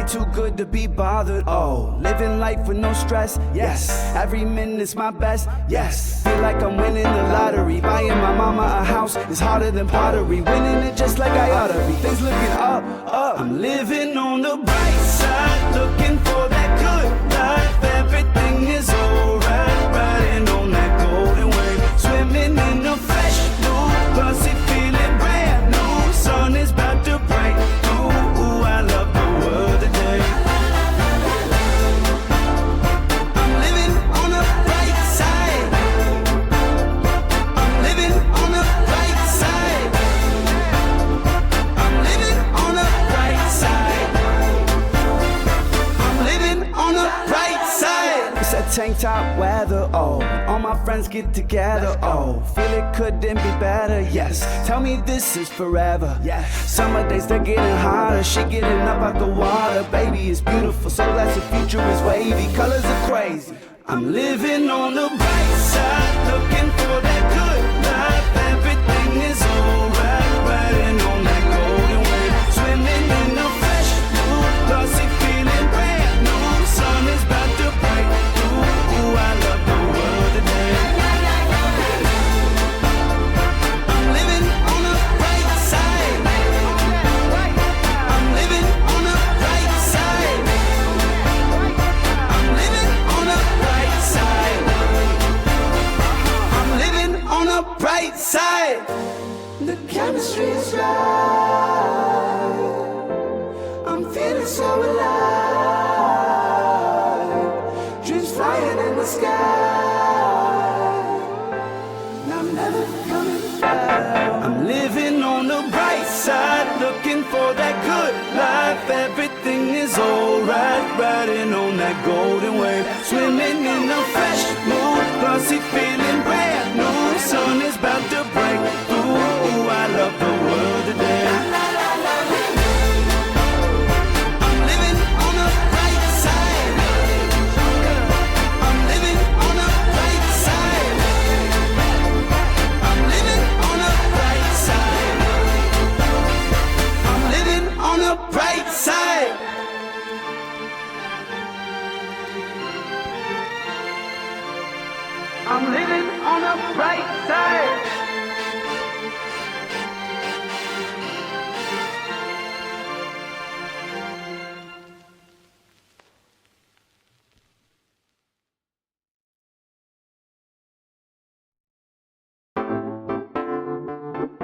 too good to be bothered. Oh, living life with no stress. Yes, every minute's my best. Yes, feel like I'm winning the lottery. Buying my mama a house is harder than pottery. Winning it just like I oughta be. Things looking up, up. I'm living on the bright side, looking for that good life. Everything is alright, riding on that golden wave, swimming in the fresh blue, pussy feeling brand new. Sun is about to break through. Ooh, I love the world today. I'm living on the bright side. I'm living on the bright side. I'm living on the bright side. I'm living on the bright side. It's that tank top weather, oh. All my friends get together, oh. Feel it couldn't be better, yes. Tell me this is forever, yes. Summer days they're getting hotter. She getting up out the water. Baby is beautiful, so that's the future is wavy. Colors are crazy. I'm living on the bright side, looking for that good life. Everything is alright, riding on that golden wave, swimming in the fresh blue, pussy feeling brand new. Sun is about to break through. Ooh, I love the world today. I'm living on the bright side. I'm living on the bright side. I'm living on the bright side. I'm living on the bright side. The chemistry is right. I'm feeling so alive. Dreams flying in the sky. And I'm never coming back. I'm living on the bright side, looking for that good life. Everything is alright, riding on that golden wave, swimming in the fresh mood, pussy feeling brand new. Sun is about to break through. Ooh, I love the world today. I'm living on the bright side. I'm living on the bright side. I'm living on the bright side. I'm living on the bright side. I'm living on the bright side.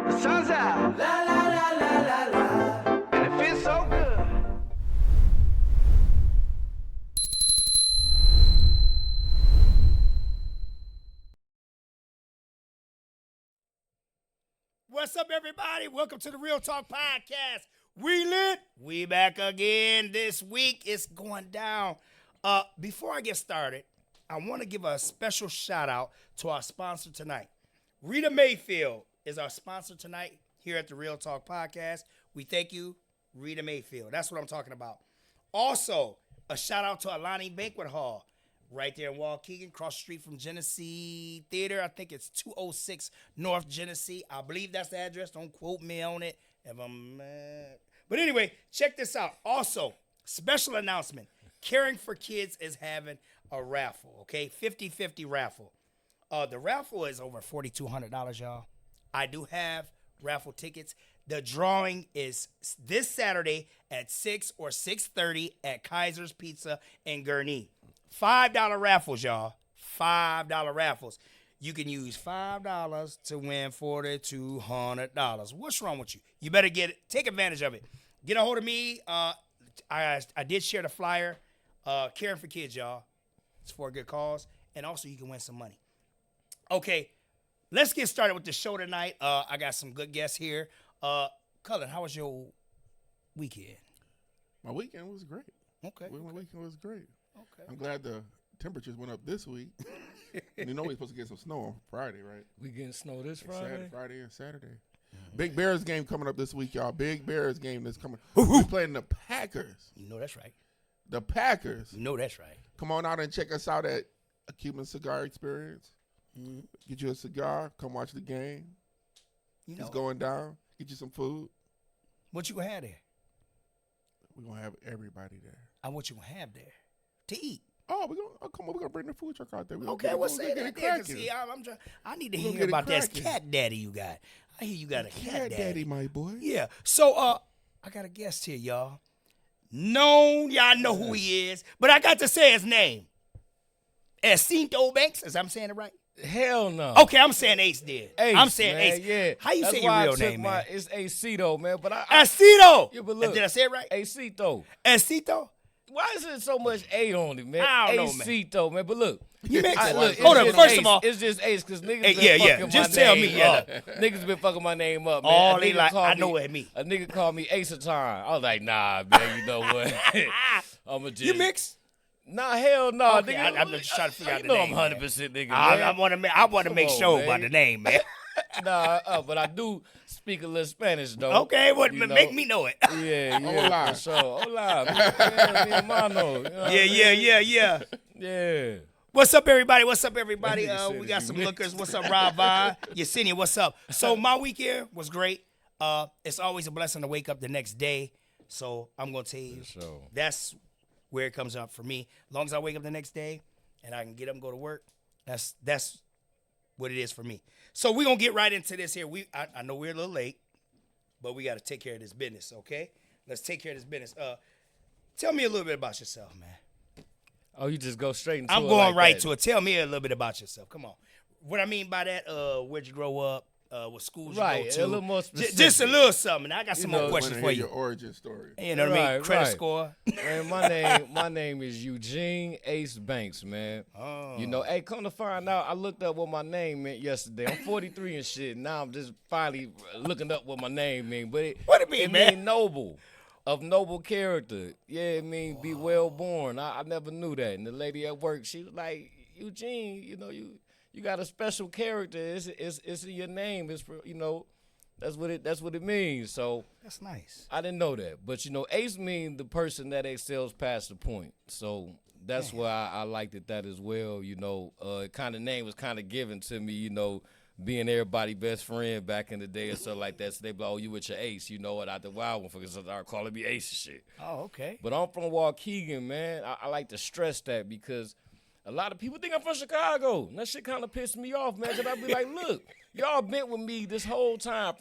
The sun's out, la la la la la la, and it feels so good. What's up, everybody? Welcome to the Real Talk Podcast. We lit. We back again this week. It's going down. Before I get started, I want to give a special shout out to our sponsor tonight. Rita Mayfield is our sponsor tonight here at the Real Talk Podcast. We thank you, Rita Mayfield. That's what I'm talking about. Also, a shout out to Alani Banquet Hall right there in Waukegan, across the street from Genesee Theater. I think it's 206 North Genesee. I believe that's the address. Don't quote me on it if I'm mad. But anyway, check this out. Also, special announcement. Caring for Kids is having a raffle, okay? 50-50 raffle. The raffle is over $4,200, y'all. I do have raffle tickets. The drawing is this Saturday at 6 or 6:30 at Kaiser's Pizza in Gurnee. $5 raffles, y'all. $5 raffles. You can use $5 to win $4,200. What's wrong with you? You better take advantage of it. Get a hold of me. I did share the flyer. Caring for Kids, y'all. It's for a good cause. And also, you can win some money. Okay, let's get started with the show tonight. I got some good guests here. Cullen, how was your weekend? My weekend was great. Okay. My weekend was great. Okay. I'm glad the temperatures went up this week. You know we're supposed to get some snow on Friday, right? We getting snow this Friday? Friday and Saturday. Mm-hmm. Big Bears game coming up this week, y'all. Big Bears game that's coming. We're playing the Packers. You know that's right. The Packers. You know that's right. Come on out and check us out at a Cuban Cigar Experience. Mm-hmm. Get you a cigar. Come watch the game. It's going down. Get you some food. What you gonna have there? We're gonna have everybody there. I want you to have there to eat. Oh, come on, we're gonna bring the food truck out there. Okay, well, say that there. See, I need to hear about that cat daddy you got. I hear you got a cat daddy, my boy. Yeah. So, I got a guest here, y'all. Known, y'all know who he is, but I got to say his name. I.C.E. Banks, as I'm saying it right. Hell no. Okay, I'm saying Ace did. Ace, I'm saying man, Ace. Yeah. How you That's say your why real I took name, man? It's I.C.E. man. But I.C.E. Yeah, but look. Did I say it right? I.C.E. I.C.E. Why is there so much A on it, man? I don't know, man. I.C.E. man. But look. You mix it. Look, Hold on, just first Ace. of all. It's just Ace because niggas Hey, been fucking just my tell name me, up. Niggas been fucking my name up, man. All A they nigga like, called I know what it mean. A nigga called me Ace of Time. I was like, nah, man, you know what? I'ma just... You mix? Nah, hell no. Okay, Nigga, I'm just trying to figure out the you know name, I'm man. 100% nigga, I man. want to make Come on, sure man. about the name, man. Nah, but I do speak a little Spanish, though. Okay, well, You make know? me know it. Yeah, Hola. for sure. Hola. Me hermano. You know what I mean? Yeah. Yeah. What's up, everybody? What's up, everybody? That nigga said We if got you some mix. lookers. What's up, Rob Vine? Yesenia, what's up? So my weekend was great. It's always a blessing to wake up the next day. So I'm gonna tell you, For sure. that's where it comes up for me. As long as I wake up the next day and I can get up and go to work, that's what it is for me. So we're gonna get right into this here. I know we're a little late, but we gotta take care of this business, okay? Let's take care of this business. Tell me a little bit about yourself, man. Oh, you just go straight into I'm it going like right that. to it. Tell me a little bit about yourself. Come on. What I mean by that, where'd you grow up? What schools Right, you go to? a little more specific. Just a little something. I got some know, more I questions wanna for hear you. your origin story. You know what I mean? Right, Credit right. score. Man, my name is Eugene Ace Banks, man. Oh. You know, hey, come to find out, I looked up what my name meant yesterday. I'm 43 and shit. Now I'm just finally looking up what my name mean. But What it mean, man? mean noble, of noble character. Yeah, it mean be well born. I never knew that. And the lady at work, she was like, Eugene, you know, you got a special character. It's in your name. It's for, you know, that's what it means. So That's nice. I didn't know that, but you know, ace means the person that excels past the point. So that's why I liked it that as well. You know, kind of name was kind of given to me. You know, being everybody's best friend back in the day or something like that. So they be like, "Oh, you with your ace?" You know what? I the wild one because they are calling me ace and shit. Oh, okay. But I'm from Waukegan, man. I like to stress that because a lot of people think I'm from Chicago. And that shit kind of pissed me off, man. Because I be like, look, y'all been with me this whole time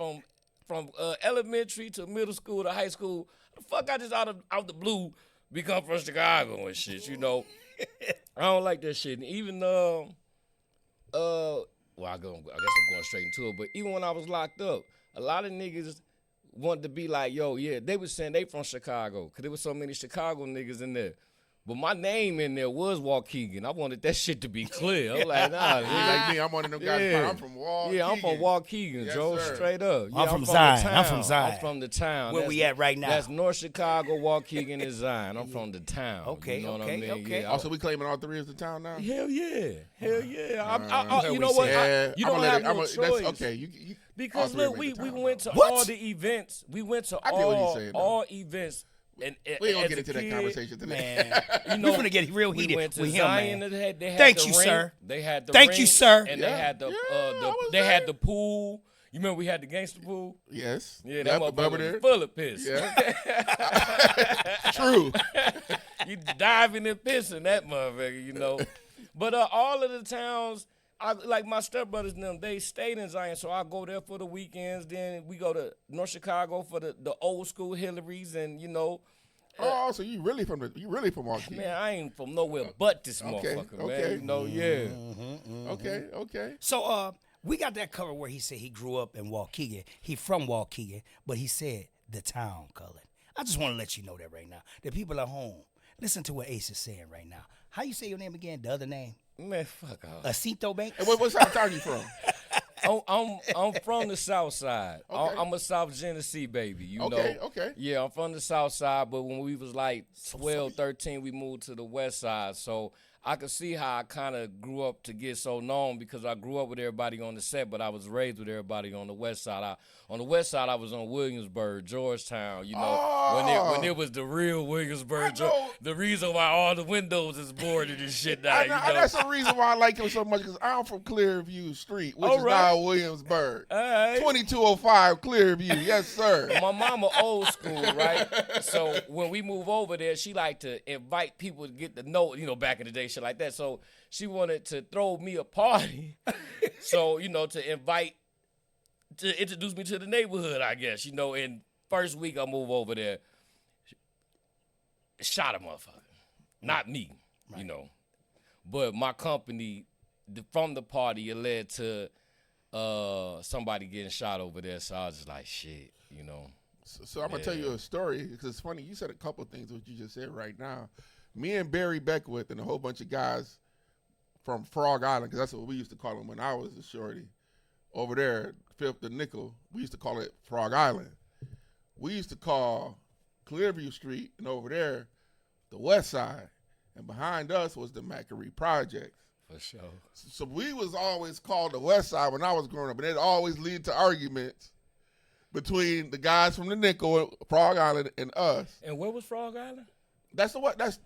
from elementary to middle school to high school. The fuck I just out the blue become from Chicago and shit, you know? I don't like that shit. And even, well, I guess I'm going straight into it. But even when I was locked up, a lot of niggas wanted to be like, yo, yeah, they was saying they from Chicago because there was so many Chicago niggas in there. But my name in there was Waukegan. I wanted that shit to be clear. I'm like, nah, You like me, I'm one of them guys. Yeah. I'm from Waukegan. yeah, I'm from Waukegan, Yes, Joe. sir. Straight up. Yeah, I'm from the Zion. I'm town. from Zion. I'm from the town. Where That's- we at right now? That's North Chicago, Waukegan, and Zion. I'm from the town. Okay, you know what I okay, mean? okay. Yeah, Also, we claiming all three as the town now? hell yeah. Hell yeah. That's You what know we what? Yeah, You I'ma don't let have it- no I'ma- choice. That's okay. You Because all three look, make we the town went to now. What? all the events. We went to I get what he's saying, though. all events. And We ain't gonna as get a into that kid, conversation today. Man, You know, we're gonna get real we heated went to with him, Zion. man. They had Thank the you, ring. sir. They had the Thank ring, you, sir. And Yeah. they had Yeah, I was they had there. the pool. You remember we had the gangster pool? Yes. Yeah, Yep, that the bubble motherfucker there. was full of piss. Yeah. True. You diving and pissing that motherfucker, you know. But all of the towns, like my stepbrothers and them, they stayed in Zion, so I go there for the weekends. Then we go to North Chicago for the old school Hillarys, and you know, Oh, so you really from Waukegan? man, I ain't from nowhere but this Okay, motherfucker, okay. man. You know, yeah. Okay. So we got that cover where he said he grew up in Waukegan. He from Waukegan, but he said the town colored. I just want to let you know that right now. The people at home, listen to what Ace is saying right now. How you say your name again? The other name? Man, fuck off. I.C.E. Banks? And what side of town you from? I'm from the South Side. Okay. I'm a South Genesee baby, you Okay, know. okay. Yeah, I'm from the South Side, but when we was like 12, 13, we moved to the West Side. So I could see how I kind of grew up to get so known because I grew up with everybody on the set, but I was raised with everybody on the west side. On the west side, I was on Williamsburg, Georgetown, you know, when it was the real Williamsburg. The reason why all the windows is boarded and shit now, I you know, know. that's the reason why I like him so much, because I'm from Clearview Street, which is right. now Williamsburg. All right. 2205 Clearview, yes, sir. My mama old school, right? So when we move over there, she like to invite people to get to know, you know, back in the day, shit like that. So she wanted to throw me a party. So, you know, to introduce me to the neighborhood, I guess, you know. And first week I move over there, shot a motherfucker. Not me, you know. But my company, from the party, it led to somebody getting shot over there. So I was just like, shit, you know. So I'm going to tell you a story, because it's funny. You said a couple things, what you just said right now. Me and Barry Beckwith and a whole bunch of guys from Frog Island, because that's what we used to call them when I was a shorty, over there, Fifth and Nickel, we used to call it Frog Island. We used to call Clearview Street, and over there, the West Side. And behind us was the Macquarie Projects. For sure. So we was always called the West Side when I was growing up, and it always lead to arguments between the guys from the Nickel, Frog Island, and us. And where was Frog Island? That's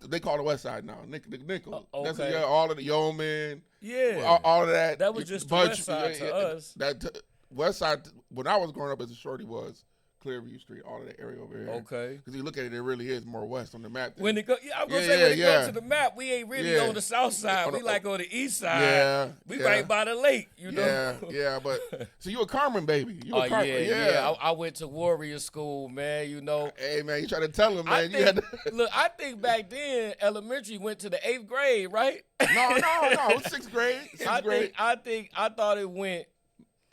they call the West Side now. Nickel. Okay. That's all of the Yeoman. Yeah. All of that. That was just the West Side to us. That West Side, when I was growing up as a shorty, was Clearview Street, all of that area over here. Okay. Because you look at it, it really is more west on the map. When it go, I was gonna say when it goes to the map, we ain't really on the south side. We like on the east side. Yeah. We right by the lake, you know. Yeah. But so you a Carmen baby? You Oh a Carmen? yeah. I went to Warrior School, man. You know. Hey man, you try to tell him, man. Look, I think back then elementary went to the 8th grade, right? No. It was 6th grade.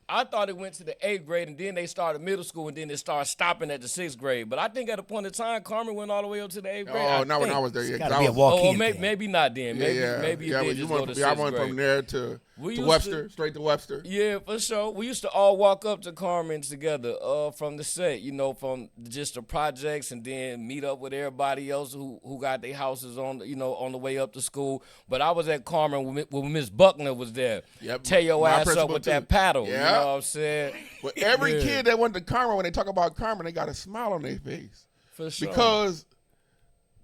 I thought it went to the 8th grade, and then they started middle school, and then it started stopping at the 6th grade. But I think at a point in time, Carmen went all the way up to the 8th grade. Oh, not when I was there. Yeah, gotta be a Waukegan maybe not then. Maybe it did just go to 6th grade. I went from there to Webster, straight to Webster. Yeah, for sure. We used to all walk up to Carmen together from the set, you know, from just the projects, and then meet up with everybody else who got their houses on the way up to school. But I was at Carmen when Miss Buckner was there. Yep, tear your ass up with that paddle. Yep. You know what I'm saying? Well, every kid that went to Carmen, when they talk about Carmen, they got a smile on their face. For sure. Because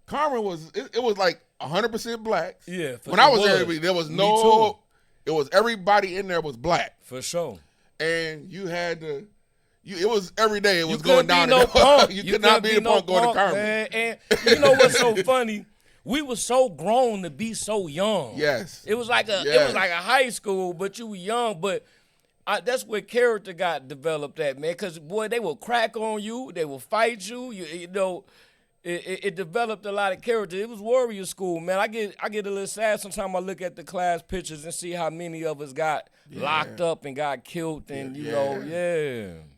Carmen was like 100% black. Yeah. When I was there, there was no. It was everybody in there was black. For sure. And you had to. It was every day. It was you going down. No punk. You could not be the punk going to Carmen. Man. And you know what's so funny? We were so grown to be so young. Yes. It was like a high school, but you were young. But that's where character got developed at, man. Because boy, they will crack on you. They will fight you. You know. It developed a lot of character. It was Warrior School, man. I get a little sad sometimes. I look at the class pictures and see how many of us got locked up and got killed, and you know.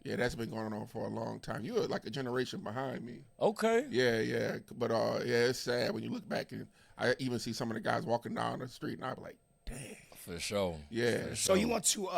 Yeah, that's been going on for a long time. You're like a generation behind me. Okay. Yeah. But it's sad when you look back, and I even see some of the guys walking down the street, and I'm like, dang. For sure. Yeah. So you went to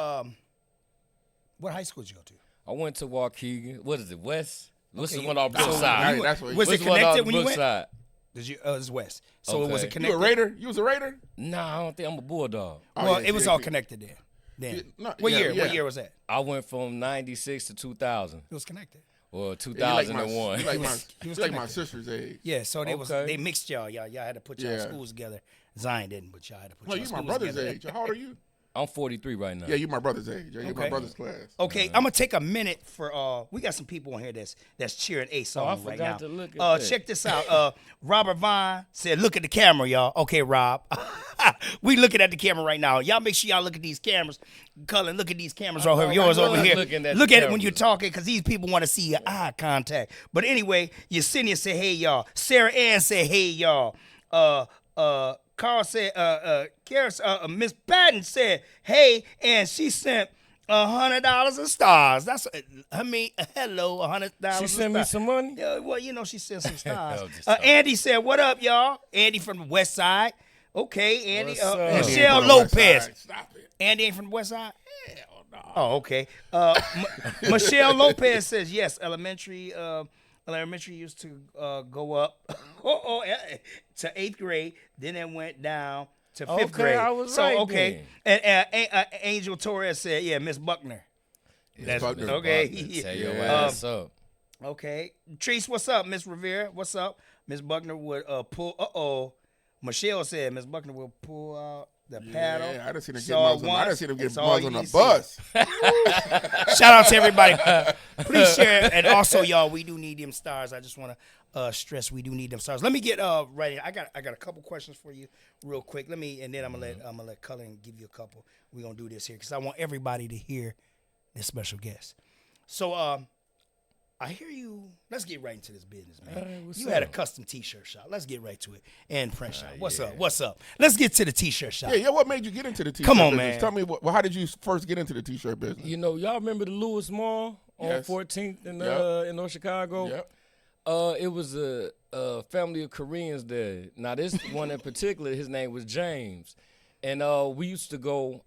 what high school did you go to? I went to Waukegan. What is it, West? What's the Okay. one on Brook side? Was it connected when you went? Side? Did you? It's West. So Okay. was it You connected? a Raider? You was a Raider? Nah, I don't think I'm a Bulldog. Well, yeah, it was yeah, all yeah. connected then. Yeah, no, What yeah, year? yeah. What year was that? I went from 96 to 2000. It was connected. Or Yeah, you 2001. like my, He was you like my connected. sister's age. Yeah. So they Okay. they mixed y'all. Y'all had to put y'all Yeah. schools together. Zion didn't, but y'all had to put No, y'all you my schools brother's together. age. How old are you? I'm 43 right now. Yeah, you my brother's age. Yeah, you my Okay. brother's class. Okay, I'm gonna take a minute for we got some people on here that's cheering Ace I on right now. forgot to look at that. Check this out. Robert Vine said, "Look at the camera, y'all." Okay, Rob, we looking at the camera right now. Y'all make sure y'all look at these cameras. Cullen, look at these cameras over here. Yours over here. looking at Look the at it when you're cameras. talking, because these people want to see your eye contact. But anyway, Yesenia said, "Hey, y'all." Sarah Ann said, "Hey, y'all." Carl said, Miss Patton said, "Hey," and she sent $100 of stars. That's, hello, $100. She sent me some money? Yeah, well, you know, she sent some stars. I'm just talking. Andy said, "What up, y'all?" Andy from the West Side. Okay, Andy. What's up? Andy ain't Michelle from the West Lopez. Side. Stop it. Andy ain't from the West Side. Hell no. Oh, okay. Michelle Lopez says yes. Elementary used to go up to 8th grade. Then it went down to fifth grade. I was so right okay. then. And Angel Torres said, "Yeah, Miss Buckner." That's Buckner. okay. Tell your ass up. Okay, Treese, what's up? Miss Rivera, what's up? Miss Buckner would pull. Michelle said Miss Buckner will pull out the paddle. Yeah, I didn't see them get Saw mugs on. I didn't see them get That's all mugs you on the need to see. bus. Shout out to everybody. Please share. And also, y'all, we do need them stars. I just want to stress we do need them stars. Let me get ready. I got a couple questions for you real quick. And then I'm gonna let Cullen give you a couple. We're gonna do this here because I want everybody to hear this special guest. So I hear you. Let's get right into this business, man. You had a custom T-shirt shop. Let's get right to it. And print shop. What's up? What's up? Let's get to the T-shirt shop. Yeah. What made you get into the T-shirt Come on, business? man. Tell me, how did you first get into the T-shirt business? You know, y'all remember the Lewis Mall on Yes. 14th in North Chicago? Yep. It was a family of Koreans there. Now, this one in particular, his name was James. And I used to go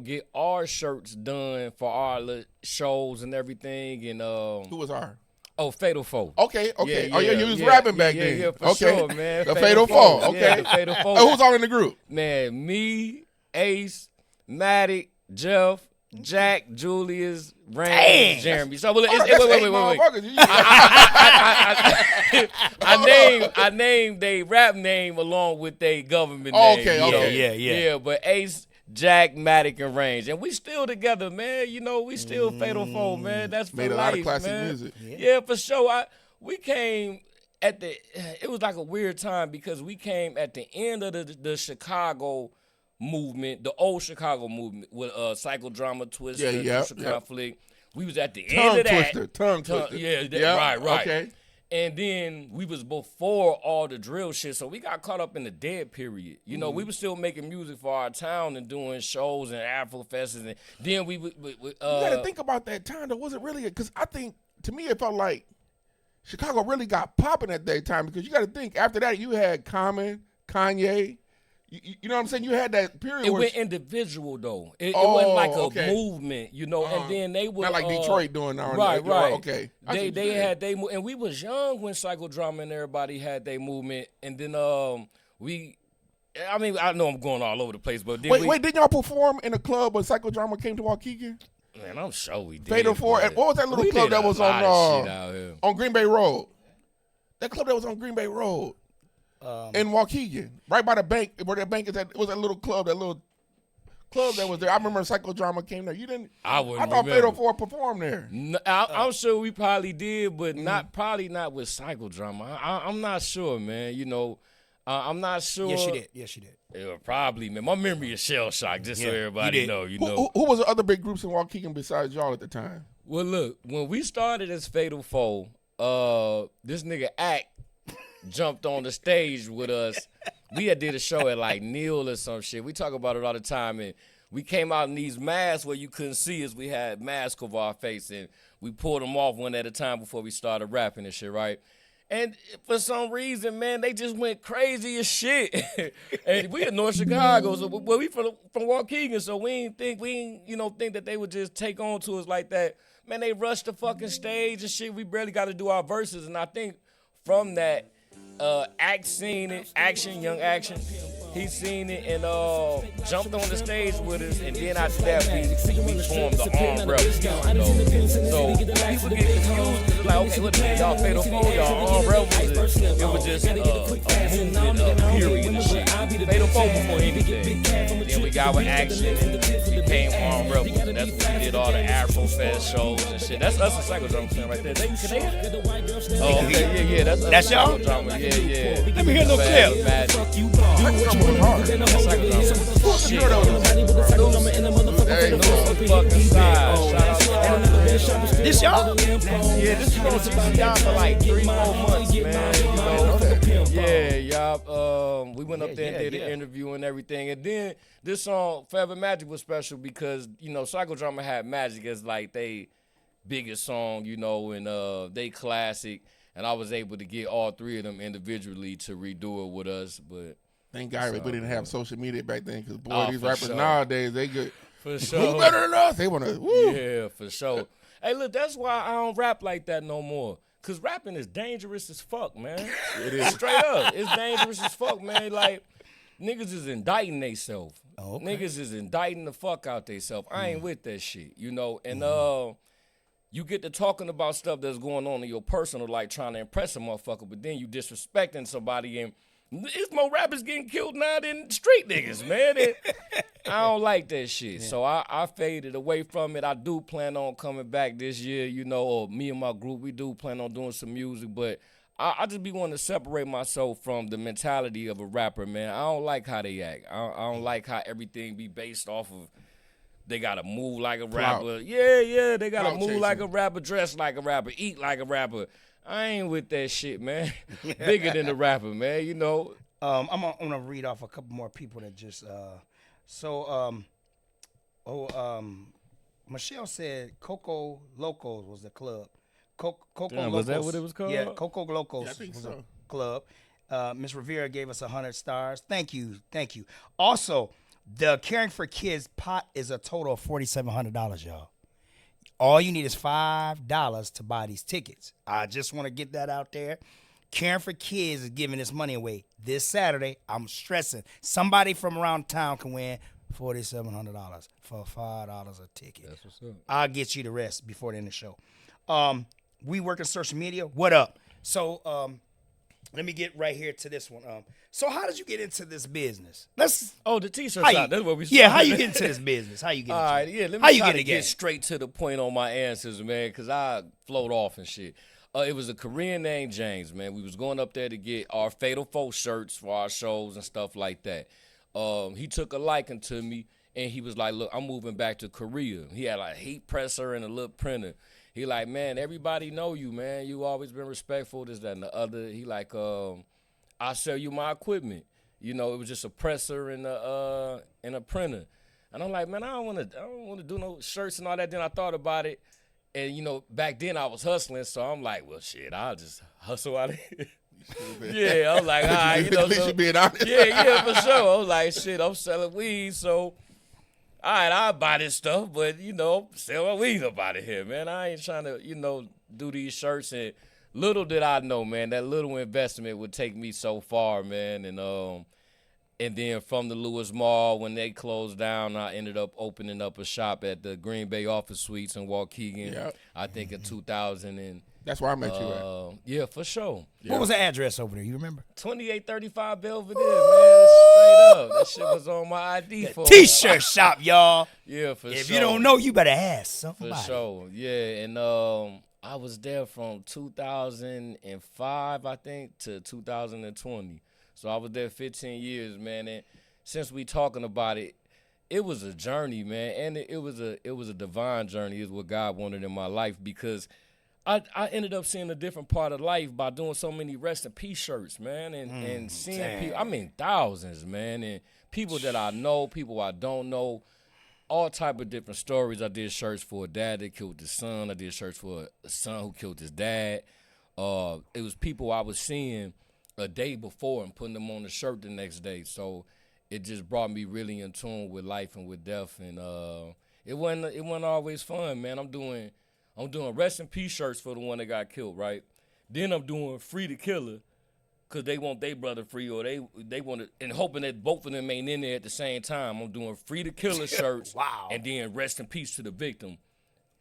get our shirts done for our little shows and everything. And Who was our? Oh, Fatal Foe. Okay. Yeah, you was rapping back yeah, then. Yeah, for okay. sure, man. The Fatal Foe. Okay. Yeah, the Fatal Foe. Who's all in the group? Man, me, Ace, Matic, Jeff, Jack, Julius, Rand, Jeremy. So wait. I named they rap name along with their government name. Okay. Yeah. But Ace, Jack, Matic, and Range, and we still together, man. You know, we still Fatal Foe, man. That's for Made a life, lot of classic man. music. Yeah, for sure. We came at the. It was like a weird time because we came at the end of the Chicago movement, the old Chicago movement with Psychodrama, Twister, Social Conflict. We was at the end of that. Tongue twister. Yeah, right. Okay. And then we was before all the drill shit, so we got caught up in the dead period. You know, we was still making music for our town and doing shows and Afro fests, and then we You got to think about that time. There wasn't really because I think to me it felt like Chicago really got popping at that time because you got to think after that you had Common, Kanye. You know what I'm saying? You had that period. It where went individual though. It wasn't like a okay. movement, you know. And then they would not like Detroit doing now. Right. Okay. They had they and we was young when Psychodrama and everybody had their movement, and then I know I'm going all over the place, but wait, didn't y'all perform in a club when Psychodrama came to Waukegan? Man, I'm sure we did. Fatal Four. What was that little club that was on Green Bay Road? That club that was on Green Bay Road. In Waukegan, right by the bank, where that bank is at, it was a little club, that was there. I remember Psychodrama came there. You didn't? I wouldn't I thought remember. Fatal Four performed there. No, I'm sure we probably did, but probably not with Psychodrama. I'm not sure, man. You know, I'm not sure. Yes, you did. Yeah, probably, man. My memory is shell shock, just so everybody know. You know. Who was the other big groups in Waukegan besides y'all at the time? Well, look, when we started as Fatal Foe, this nigga Act jumped on the stage with us. We had did a show at like Neil or some shit. We talk about it all the time, and we came out in these masks where you couldn't see us. We had masks over our face, and we pulled them off one at a time before we started rapping and shit, right? And for some reason, man, they just went crazy as shit. And we in North Chicago, so we from Waukegan, so we ain't think that they would just take on to us like that. Man, they rushed the fucking stage and shit. We barely got to do our verses, and I think from that, Act seen it, Young Action. He seen it and jumped on the stage with us, and then after that we formed the Armed Rebels. You know? So people get confused because like, okay, what y'all Fatal Foe, y'all Armed Rebels? It was just a movement, a period of shit. Fatal Foe before anything. Then we got with Action and became Armed Rebels, and that's when we did all the Afro Fest shows and shit. That's us and Psychodrama fan right there. Oh, okay, yeah, that's y'all? Psychodrama, yeah. Let me hear no clip. This y'all? Yeah, this is going to be y'all for like 3-4 months, man. You know? Yeah, y'all. We went up there and did an interview and everything. And then this song, Forever Magic, was special because, you know, Psychodrama had Magic as like they biggest song, you know, and they classic. And I was able to get all three of them individually to redo it with us. But thank God we didn't have social media back then because, boy, these for rappers sure. nowadays, they get for sure. who better than us? They want to, woo. Yeah, for sure. Hey, look, that's why I don't rap like that no more. Because rapping is dangerous as fuck, man. It is. Straight up. It's dangerous as fuck, man. Like, niggas is indicting theyself. Oh, okay. Niggas is indicting the fuck out theyself. I ain't with that shit, you know. And you get to talking about stuff that's going on in your personal life, trying to impress a motherfucker, but then you disrespecting somebody, and it's more rappers getting killed now than street niggas, man. And I don't like that shit. Yeah. So I faded away from it. I do plan on coming back this year, you know, or me and my group, we do plan on doing some music, but I just be wanting to separate myself from the mentality of a rapper, man. I don't like how they act. I don't like how everything be based off of they got to move like a rapper. Yeah, they got to move like a rapper, dress like a rapper, eat like a rapper. I ain't with that shit, man. Bigger than the rapper, man, you know. I'm going to read off a couple more people that just Michelle said Coco Locos was the club. Coco Locos. Was that what it was called? Yeah, Coco Locos was so. A club. Miss Rivera gave us 100 stars. Thank you. Also, the Caring for Kids pot is a total of $4,700, y'all. All you need is $5 to buy these tickets. I just want to get that out there. Caring for Kids is giving this money away this Saturday. I'm stressing. Somebody from around town can win $4,700 for $5 a ticket. That's what's up. I'll get you the rest before the end of the show. We work in social media. What up? So let me get right here to this one. So how did you get into this business? The t-shirt shop. That's what we started. Yeah, how you get into this business? How you get into All right, it? yeah, let how me you try get to again? get straight to the point on my answers, man, because I float off and shit. It was a Korean named James, man. We was going up there to get our Fatal Foe shirts for our shows and stuff like that. He took a liking to me, and he was like, look, I'm moving back to Korea. He had like a heat presser and a little printer. He like, man, everybody know you, man. You always been respectful, this, that, and the other. He like, I'll sell you my equipment. You know, it was just a presser and a printer. And I'm like, man, I don't want to do no shirts and all that. Then I thought about it. And, you know, back then I was hustling, so I'm like, well, shit, I'll just hustle out of here. Yeah, I'm like, all right, you know. At least you being honest. Yeah, for sure. I'm like, shit, I'm selling weed, so, all right, I'll buy this stuff, but, you know, sell my weed up out of here, man. I ain't trying to, you know, do these shirts. And little did I know, man, that little investment would take me so far, man. And then from the Lewis Mall, when they closed down, I ended up opening up a shop at the Green Bay Office Suites in Waukegan. Yep. I think in 2000 and that's where I met you at. Yeah, for sure. What was the address over there? You remember? 2835 Belvedere, man. Straight up. That shit was on my ID for T-shirt shop, y'all. Yeah, for sure. If you don't know, you better ask somebody. For sure. Yeah, and I was there from 2005, I think, to 2020. So I was there 15 years, man, and since we talking about it, it was a journey, man, and it was a divine journey is what God wanted in my life, because I ended up seeing a different part of life by doing so many rest in peace shirts, man, and seeing people, I mean thousands, man, and people that I know, people I don't know, all type of different stories. I did shirts for a dad that killed his son. I did shirts for a son who killed his dad. It was people I was seeing a day before and putting them on the shirt the next day. So it just brought me really in tune with life and with death. And it wasn't always fun, man. I'm doing rest in peace shirts for the one that got killed, right? Then I'm doing free the killer because they want their brother free, or they want to, and hoping that both of them ain't in there at the same time. I'm doing free the killer shirts. Wow. And then rest in peace to the victim,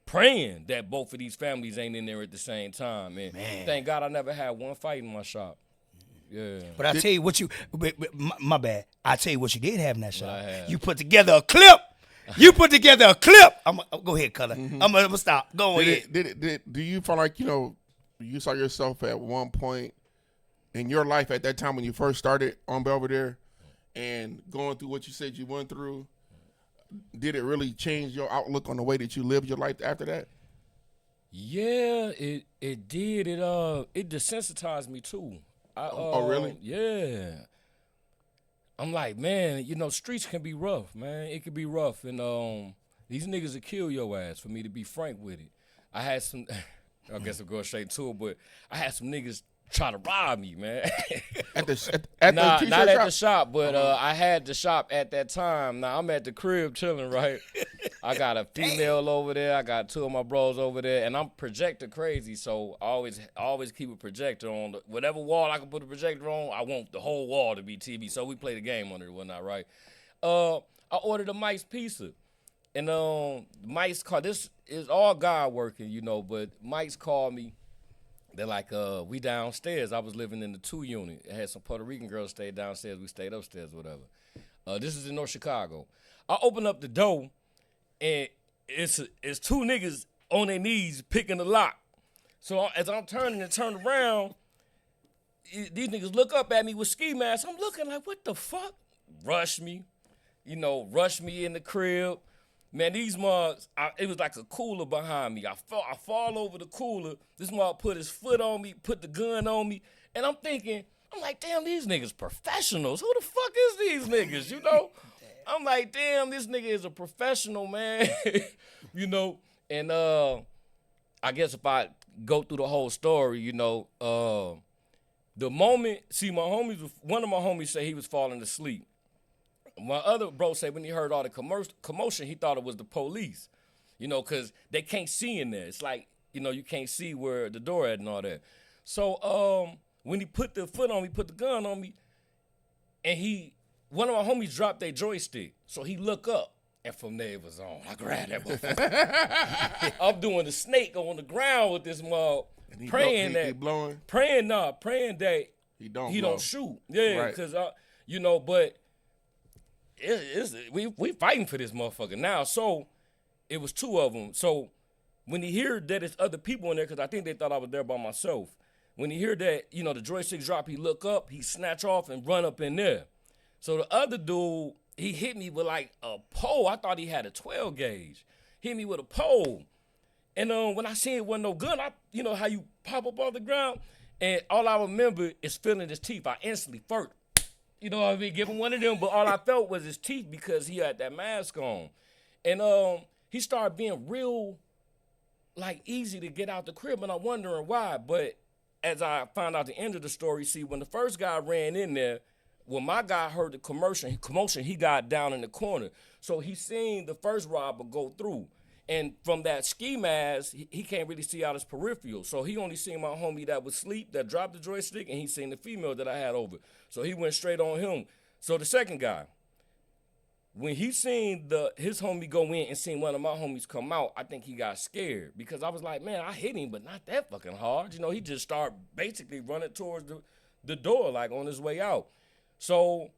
praying that both of these families ain't in there at the same time. And thank God I never had one fight in my shop. Yeah. But I tell you what my bad. I tell you what you did have in that shop. You put together a clip. Go ahead, Color. I'm gonna stop. Go ahead. Do you feel like, you know, you saw yourself at one point in your life at that time when you first started on Belvedere and going through what you said you went through, did it really change your outlook on the way that you lived your life after that? Yeah, it did. It desensitized me too. Oh, really? Yeah. I'm like, man, you know, streets can be rough, man. It can be rough. And these niggas will kill your ass, for me to be frank with it. I had some, I guess I'm going straight to it, but I had some niggas try to rob me, man. Not at the shop, but I had the shop at that time. Now, I'm at the crib chilling, right? I got a female over there. I got 2 of my bros over there, and I'm projector crazy, so I always keep a projector on whatever wall I can put a projector on. I want the whole wall to be TV, so we play the game on it and whatnot, right? I ordered a Mike's pizza, and Mike's called. This is all God working, you know, but Mike's called me. They're like, we downstairs. I was living in the 2 unit. I had some Puerto Rican girls stay downstairs. We stayed upstairs, whatever. This is in North Chicago. I open up the door, and it's 2 niggas on their knees picking the lock. So as I'm turning and turn around, these niggas look up at me with ski masks. I'm looking like, what the fuck? Rush me in the crib. Man, these mugs, it was like a cooler behind me. I fall over the cooler. This mug put his foot on me, put the gun on me, and I'm like, damn, these niggas professionals. Who the fuck is these niggas, you know? I'm like, damn, this nigga is a professional, man. You know, and I guess if I go through the whole story, you know, the moment, see, one of my homies said he was falling asleep. My other bro said when he heard all the commotion, he thought it was the police, you know, because they can't see in there. It's like, you know, you can't see where the door at and all that. So when he put the foot on me, put the gun on me, and one of my homies dropped their joystick. So he looked up, and from there it was on. I grabbed that motherfucker. I'm doing the snake on the ground with this mug, praying that he don't shoot. Yeah, because, you know, but we fighting for this motherfucker now. So it was 2 of them. So when he heard that it's other people in there, because I think they thought I was there by myself. When he heard that, you know, the joystick drop, he look up, he snatch off and run up in there. So the other dude, he hit me with like a pole. I thought he had a 12 gauge. Hit me with a pole. And when I seen it wasn't no gun, you know how you pop up off the ground? And all I remember is feeling his teeth. I instantly furt. You know what I mean? Give him one of them, but all I felt was his teeth because he had that mask on. And he started being real, like, easy to get out the crib, and I'm wondering why. But as I found out the end of the story, see, when the first guy ran in there, when my guy heard the commotion, he got down in the corner. So he seen the first robber go through. And from that ski mask, he can't really see out his peripheral. So he only seen my homie that was asleep, that dropped the joystick, and he seen the female that I had over. So he went straight on him. So the second guy, when he seen his homie go in and seen one of my homies come out, I think he got scared. Because I was like, man, I hit him, but not that fucking hard. You know, he just started basically running towards the door, like on his way out. So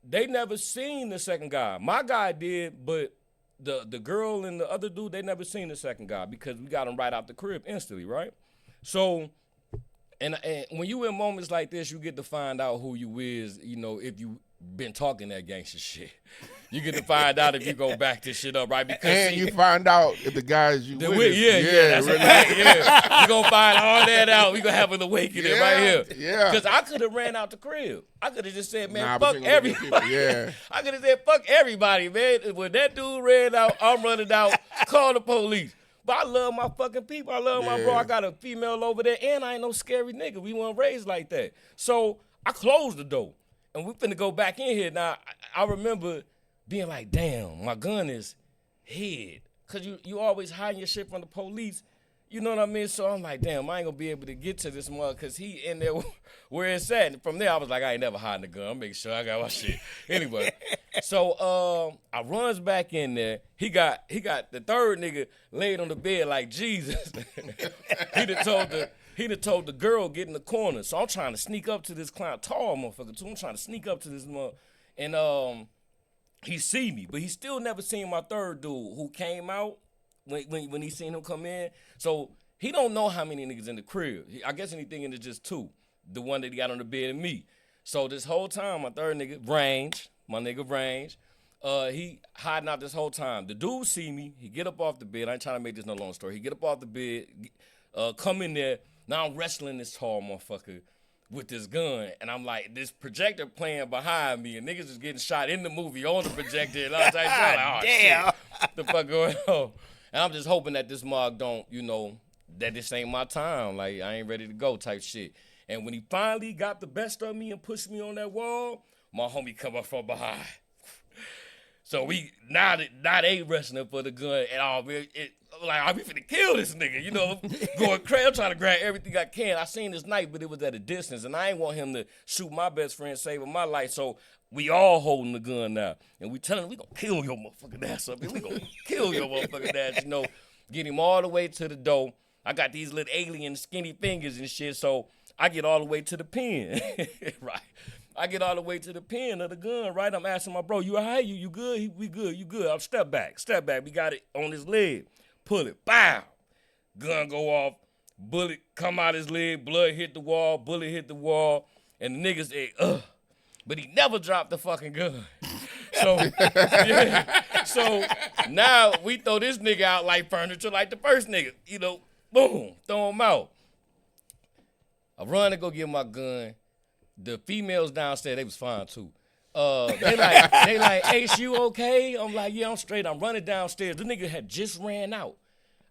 they never seen the second guy. My guy did, but the girl and the other dude, they never seen the second guy because we got him right out the crib instantly, right? So, and when you in moments like this, you get to find out who you is, you know, if you been talking that gangster shit. You get to find out if you go back this shit up, right? Because you find out if the guys you with. Yeah, that's really. Yeah. You gonna find all that out. We gonna have an awakening right here. Yeah. Because I could have ran out the crib. I could have just said, man, Nah, fuck everybody. Yeah. I could have said, fuck everybody, man. When that dude ran out, I'm running out. Call the police. But I love my fucking people. I love my bro. I got a female over there, and I ain't no scary nigga. We weren't raised like that. So I closed the door, and we finna go back in here. Now, I remember being like, damn, my gun is hid. Because you always hiding your shit from the police. You know what I mean? So I'm like, damn, I ain't going to be able to get to this mug because he in there where it's at. And from there, I was like, I ain't never hiding the gun. I'm making sure I got my shit. Anyway, so I runs back in there. He got the third nigga laid on the bed like Jesus. He done told the girl get in the corner. So I'm trying to sneak up to this clown, tall motherfucker too. I'm trying to sneak up to this mother. And he see me, but he still never seen my third dude who came out when he seen him come in. So he don't know how many niggas in the crib. I guess anything in it's just 2. The one that he got on the bed and me. So this whole time, my third nigga, my nigga Range, he hiding out this whole time. The dude see me. He get up off the bed. I ain't trying to make this no long story. He get up off the bed, come in there. Now I'm wrestling this tall motherfucker with this gun, and I'm like, this projector playing behind me, and niggas is getting shot in the movie on the projector, and all types of shit. Like, oh, damn. Shit, what the fuck going on? And I'm just hoping that this mug don't, you know, that this ain't my time. Like, I ain't ready to go type shit. And when he finally got the best of me and pushed me on that wall, my homie come up from behind. So now they wrestling for the gun and all. Like, we finna kill this nigga, you know, going crazy. I'm trying to grab everything I can. I seen this knife, but it was at a distance, and I ain't want him to shoot my best friend, saving my life. So we all holding the gun now, and we telling him, we gonna kill your motherfucking ass up here. We gonna kill your motherfucking ass, you know. Get him all the way to the door. I got these little alien skinny fingers and shit, so I get all the way to the pen, right? I get all the way to the pen of the gun, right? I'm asking my bro, you all right? You good? We good, you good. I'll step back. We got it on his leg. Pull it, bow. Gun go off, bullet come out his leg, blood hit the wall, bullet hit the wall, and the nigga say, but he never dropped the fucking gun. So, yeah. So now we throw this nigga out like furniture, like the first nigga, you know, boom, throw him out. I run to go get my gun. The females downstairs, they was fine too. They like, Ace, you okay? I'm like, yeah, I'm straight. I'm running downstairs. The nigga had just ran out.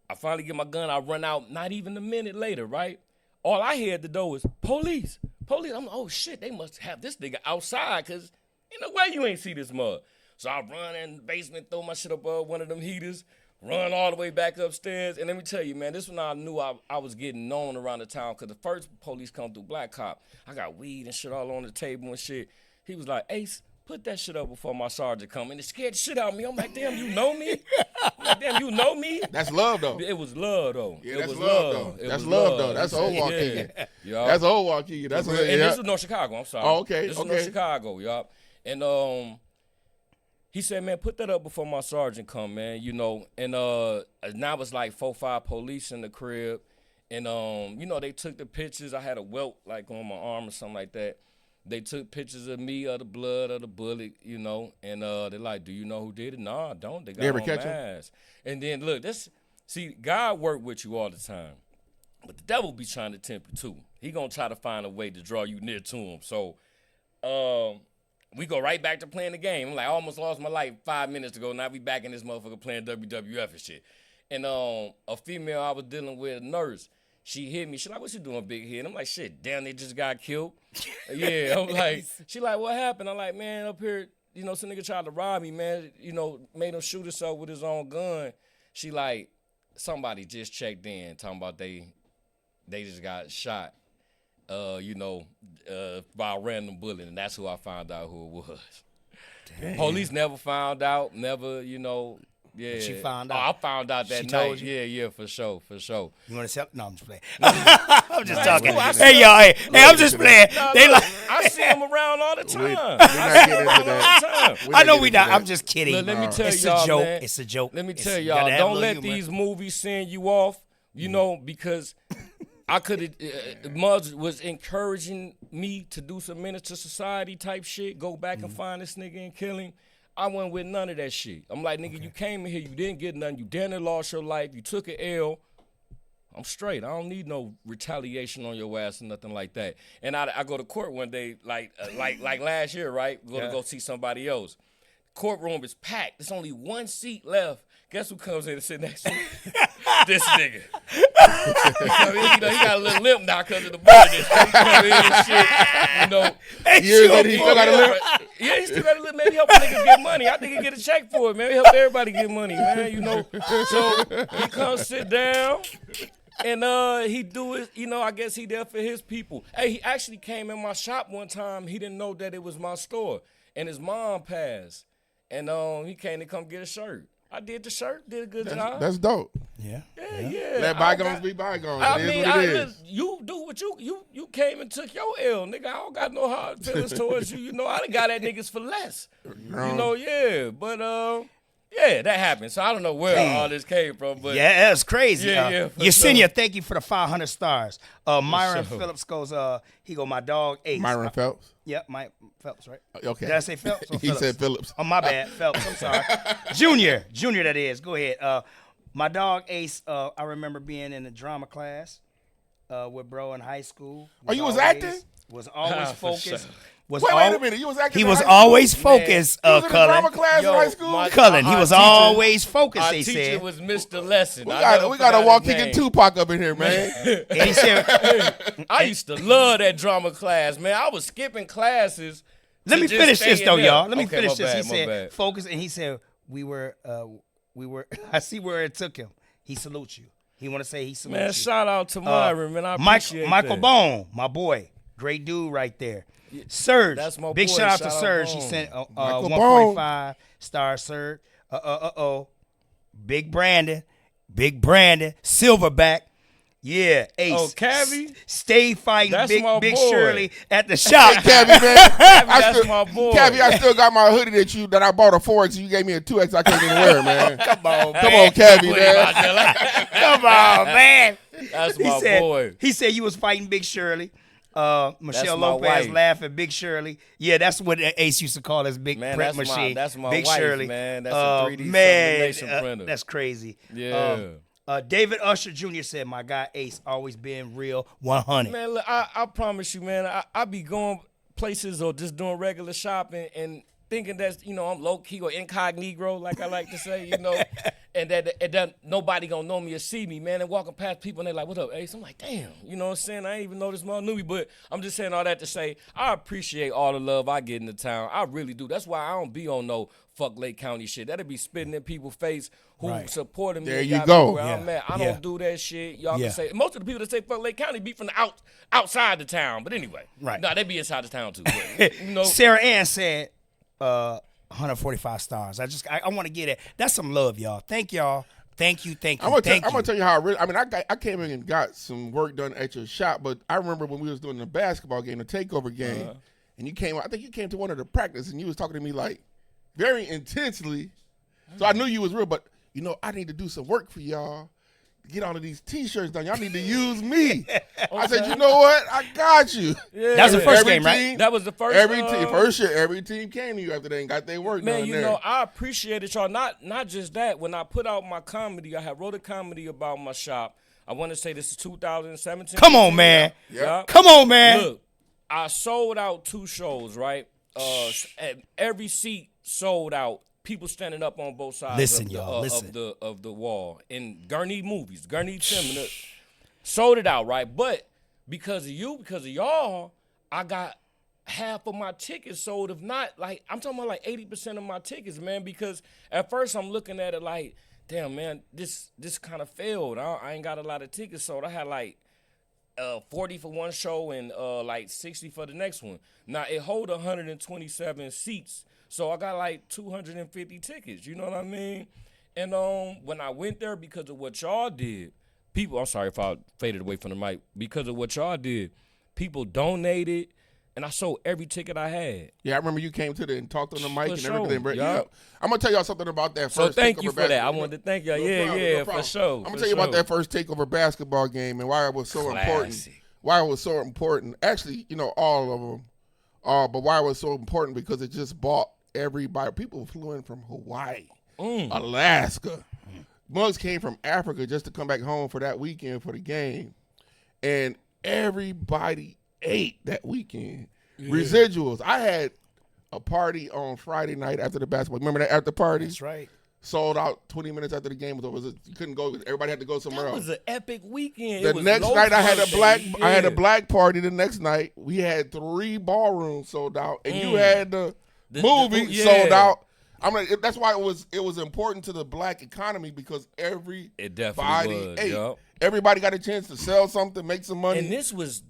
I finally get my gun. I run out not even a minute later, right? All I hear at the door was, police. I'm like, oh, shit, they must have this nigga outside because ain't no way you ain't see this mud. So I run in the basement, throw my shit up one of them heaters, run all the way back upstairs. And let me tell you, man, this when I knew I was getting known around the town because the first police come through, black cop. I got weed and shit all on the table and shit. He was like, Ace, put that shit up before my sergeant come. And it scared the shit out of me. I'm like, damn, you know me? I'm like, damn, you know me? That's love, though. It was love, though. Yeah, it that's was love, though. That's love, though. That's old Waukegan. Yeah. That's old Waukegan. That's and this was North Chicago. I'm sorry. Oh, okay. This was North Chicago, y'all. And he said, man, put that up before my sergeant come, man, you know. And now it's like 4-5 police in the crib. And, you know, they took the pictures. I had a welt, like, on my arm or something like that. They took pictures of me, of the blood, of the bullet, you know. And they're like, do you know who did it? No, I don't. They got on mask. And then, look, see, God work with you all the time. But the devil be trying to tempt you, too. He going to try to find a way to draw you near to him. So, we go right back to playing the game. I'm like, I almost lost my life 5 minutes ago. Now we back in this motherfucker playing WWF and shit. And a female I was dealing with, a nurse, she hit me. She like, what you doing, big head? I'm like, shit, damn, they just got killed. Yeah, I'm like, she like, what happened? I'm like, man, up here, you know, some nigga tried to rob me, man. You know, made him shoot himself with his own gun. She like, somebody just checked in, talking about they just got shot. You know, by a random bullet, and that's who I found out who it was. Damn. Police never found out, never, you know, yeah. But she found out. Oh, I found out that She night. told you? Yeah, for sure. You want to sell? No, I'm just playing. I'm just talking. cool. Hey, y'all. Hey, I'm just playing. They like. I see them around all the time. We're not getting into that. I know we not. I'm just kidding. Let me tell it's y'all, a joke. man. It's a joke. Let me It's- tell you gotta y'all, have don't a let little humor. these movies send you off, you know, because I could have, Muzz was encouraging me to do some minister society type shit, go back and find this nigga and kill him. I went with none of that shit. I'm like, nigga, you came in here, you didn't get nothing, you damn near lost your life, you took an L. I'm straight. I don't need no retaliation on your ass or nothing like that. And I go to court one day, like last year, right? Go see somebody else. Courtroom is packed. There's only one seat left. Guess who comes in and sit next to me? This nigga. He got a little limp now because of the bullet. He come in and shit, you know. Years later, he still got a limp. Yeah, he still got a limp. Maybe help niggas get money. I think he get a check for it, man. Help everybody get money, man, you know. So he comes sit down. And he do it, you know, I guess he there for his people. Hey, he actually came in my shop one time. He didn't know that it was my store. And his mom passed. And he came to come get a shirt. I did the shirt, did a good job. That's dope. Yeah. Yeah. Let bygones be bygones. I It mean, is what it is. you do what you came and took your L, nigga. I don't got no hard feelings towards you. You know, I done got at niggas for less. You know, yeah. But yeah, that happened. So I don't know where all this came from, but Yeah, that's crazy. Yeah, for Yesenia, sure. thank you for the 500 stars. Myron sure. Phillips goes, he go, my dog Ace. Myron Phelps. Yep, Mike Phelps, right? Okay. Did I say Phelps or He Phillips? said Phillips. Oh, my bad. Phelps, I'm sorry. Junior that is. Go ahead. My dog Ace, I remember being in a drama class with bro in high school. Oh, you was acting? Was always For focused. sure. Was Wait al- a minute. You was acting He in was high school? always focused, You was in a drama Cullen. class Yo, in high school? my- Cullen, he Our was teacher- always focused, our they teacher said. was Mr. Lesson. We got a Waukegan Tupac up in here, man. And he said, I used to love that drama class, man. I was skipping classes Let me just finish stay this in though, there. y'all. Let me Okay, finish my this. bad, He my said, bad. focus, and he said, we were. I see where it took him. He salutes you. He want to say he salutes Man, you. shout out to Myron, man. I appreciate Michael that. Bone, my boy, great dude right there. Surge, That's my big boy. shout out to Shout out Surge. He Bone. sent Michael 145 star Surge. Big Brandon, Silverback. Yeah, Ace. Oh, Cavi? Stay fighting That's Big my Big boy. Shirley at the shop. Cabby, man. That's my boy. Cabby, I still got my hoodie that I bought a 4X. You gave me a 2X. I can't even wear it, man. Come on, Come on, Cabby, man. Come on, man. That's He my said, boy. He said you was fighting Big Shirley. Michelle That's my Lopez wife. laughing Big Shirley. Yeah, that's what Ace used to call his big Man, print that's machine. that's my Big wife, Shirley. man. That's a 3D man, sublimation printer. that's crazy. Yeah. David Usher Jr. said, "My guy Ace always been real 100." Man, look, I promise you, man, I be going places or just doing regular shopping and thinking that's, I'm low-key or incognito, like I like to say, and that nobody gonna know me or see me, man, and walking past people and they like, what up, Ace? I'm like, damn, you know what I'm saying? I ain't even know this mother knew me, but I'm just saying all that to say I appreciate all the love I get in the town. I really do. That's why I don't be on no fuck Lake County shit. That'll be spitting in people's face who Right. supporting me. There and you got go. me where I'm Yeah. at. I Yeah. don't do that shit. Y'all Yeah. can say, most of the people that say fuck Lake County be from the outside the town. But anyway, Right. Nah, they be inside the town too. But, Sarah Ann said, 145 stars. I want to get it. That's some love, y'all. Thank y'all. Thank you. I'm gonna tell you how I came in and got some work done at your shop, but I remember when we was doing the basketball game, the takeover game, and you came. I think you came to one of the practice, and you was talking to me like very intensely. So I knew you was real, but I need to do some work for y'all. Get all of these T-shirts done. Y'all need to use me. I said, you know what? I got you. Yeah. That was the first Every game, right? team- That was the first. First year, every team came to you after they got their work Man, done you there. know, I appreciated y'all. Not just that. When I put out my comedy, I had wrote a comedy about my shop. I want to say this is 2017. Come on, man. Yeah. Come on, man. Look, I sold out 2 shows, right? And every seat sold out. People standing up on both sides Listen, of, the, y'all, listen. of the wall. In Gurney movies, Gurney Tim, sold it out, right? But because of you, because of y'all, I got half of my tickets sold. If not, like, I'm talking about like 80% of my tickets, man, because at first I'm looking at it like, damn, man, this kind of failed. I ain't got a lot of tickets sold. I had like 40 for one show and like 60 for the next one. Now, it hold 127 seats, so I got like 250 tickets, you know what I mean? And when I went there, because of what y'all did, people, I'm sorry if I faded away from the mic, because of what y'all did, people donated, and I sold every ticket I had. Yeah, I remember you came to and talked on the mic For and sure, everything. yup. I'm gonna tell y'all something about that So first. thank you takeover for that. I basketball. wanted to thank y'all. No Yeah, problem, yeah, no for problem. sure. I'm gonna for tell you about sure. that first takeover basketball game and why it was so important. Classic. Why it was so important. Actually, all of them. But why it was so important because it just bought everybody. People flew in from Hawaii, Alaska. Mugs came from Africa just to come back home for that weekend for the game, and everybody ate that weekend. Yeah. Residuals. I had a party on Friday night after the basketball. Remember that after party? That's right. Sold out 20 minutes after the game was over. You couldn't go. Everybody had to go somewhere That else. was an epic weekend. The It was next low night I had a birthday. black. I had a Yeah. black party. The next night we had 3 ballrooms sold out, and you had the movie yeah. sold out. I'm like, that's why it was important to the black economy because everybody It definitely was, ate. yup. Everybody got a chance to sell something, make some money. And this was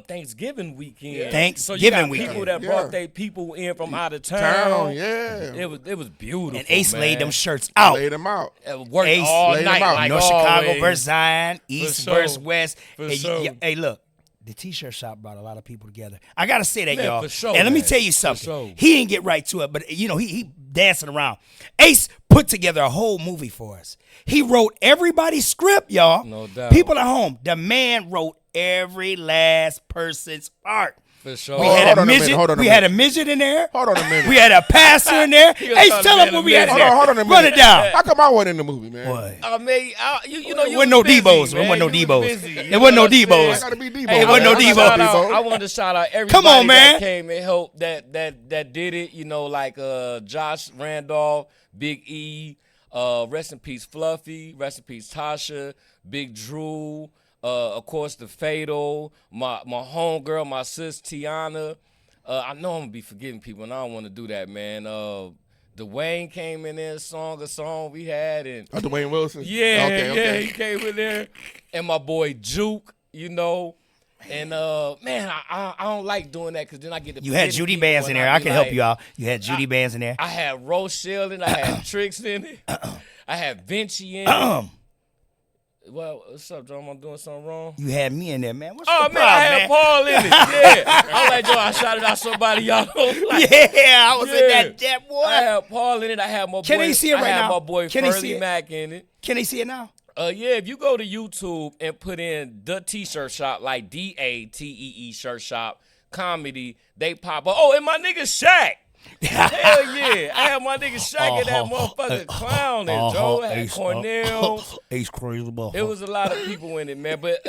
Thanksgiving weekend. Yeah. Thanksgiving so you got weekend. people that Yeah. brought their people in from out of town. Town, yeah. It was beautiful. And Ace man. laid them shirts out. Laid them out. Worked Ace all laid 'em night. out. Like North Chicago always. versus Zion, East sure. versus West. For Hey, sure. hey, look, the T-shirt shop brought a lot of people together. I gotta say that, Man, y'all. for sure, and let me man. tell you For something. sure. He didn't get right to it, but he dancing around. Ace put together a whole movie for us. He wrote everybody's script, y'all. No doubt. People at home, the man wrote every last person's part. For sure. We Hold had a on a minute, midget. hold on a We had a minute. midget in there. Hold on a minute. We had a pastor in there. was Ace, trying to tell be him in what a we had in Hold there. on, hold on a minute. Run it down. How come I wasn't in the movie, man? Boy. I mean, you There wasn't no Debos. There wasn't no Debos. There wasn't no Debos. I gotta be Debo. Hey, it wasn't no Debo. I wanted to shout out everybody Come on, man. that came and helped that did it. Like Josh Randolph, Big E, rest in peace Fluffy, rest in peace Tasha, Big Drew, of course the Fatal, my homegirl, my sis Tiana. I know I'm gonna be forgetting people, and I don't want to do that, man. Dwayne came in there, song a song we had, and Dwayne Wilson. yeah, Okay. he came in there, and my boy Juke, you know. And man, I don't like doing that because then I get the. You had Judy Bands in there. I can help you out. You had Judy Bands in there. I had Rochelle in it. I had Tricks in it. I had Vinci in it. Well, what's up, John? Am I doing something wrong? You had me in there, man. What's Oh, the man, problem, I had Paul in it. Yeah. I'm like, Joe, I shouted out somebody y'all don't like. Yeah, I was in that boy. I had Paul in it. I had my boy. Can they see it right I had now? my boy Can they see Fergie it? Mac in it. Can they see it now? Yeah, if you go to YouTube and put in the T-shirt shop, like DATEE shirt shop, comedy, they pop up. Oh, and my nigga Shaq. Hell yeah. I had my nigga Shaq and that motherfucker clown and Joe had Cornell. Ace crazy motherfucker. It was a lot of people in it, man. But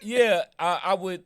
yeah, I would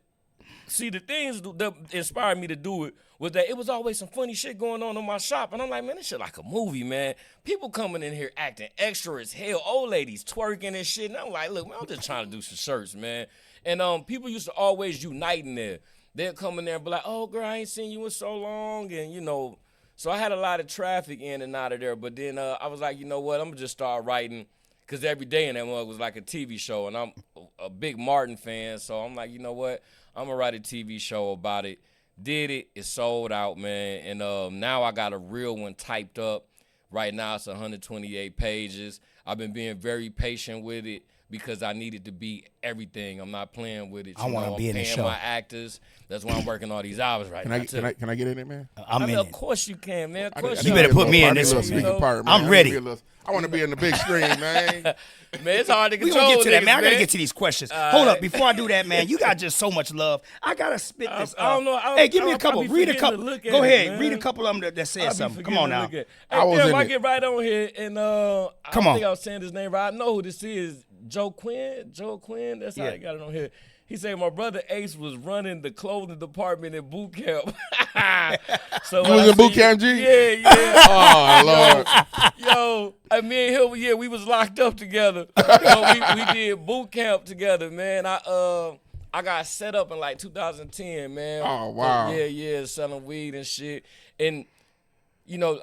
see the things that inspired me to do it was that it was always some funny shit going on in my shop. And I'm like, man, this shit like a movie, man. People coming in here acting extra as hell. Old ladies twerking and shit. And I'm like, look, man, I'm just trying to do some shirts, man. And people used to always unite in there. They'd come in there and be like, oh, girl, I ain't seen you in so long. And, you know, so I had a lot of traffic in and out of there. But then I was like, you know what, I'm going to just start writing. Because every day in that one was like a TV show. And I'm a big Martin fan. So I'm like, you know what, I'm going to write a TV show about it. Did it. It sold out, man. And now I got a real one typed up. Right now it's 128 pages. I've been being very patient with it because I need it to be everything. I'm not playing with it. I want to be in the show. I'm paying my actors. That's why I'm working all these hours right now. Can I get in it, man? I'm in Of it. course you can, man. Of course You better put me in this one, speaking man. part, man. I'm ready. I want to be in the big screen, man. Man, it's hard to We control. gonna get to that, niggas, man. I gotta get to these questions. Hold up, before I do that, man. You got just so much love. I gotta spit this. I don't know. Hey, give me a I couple. be Read a forgetting couple. to look at Go it, ahead. man. Read a couple of them that said something. Come on now. Hey, I was in I it. get right on here, and I Come don't on. think I was saying his name right. I know who this is. Joe Quinn. That's how Yeah. I got it on here. He said my brother Ace was running the clothing department in boot camp. So You was in boot camp, G? Yeah. Oh, Lord. Yo, me and him, yeah, we was locked up together. We did boot camp together, man. I got set up in like 2010, man. Oh, wow. Yeah, selling weed and shit. And, you know,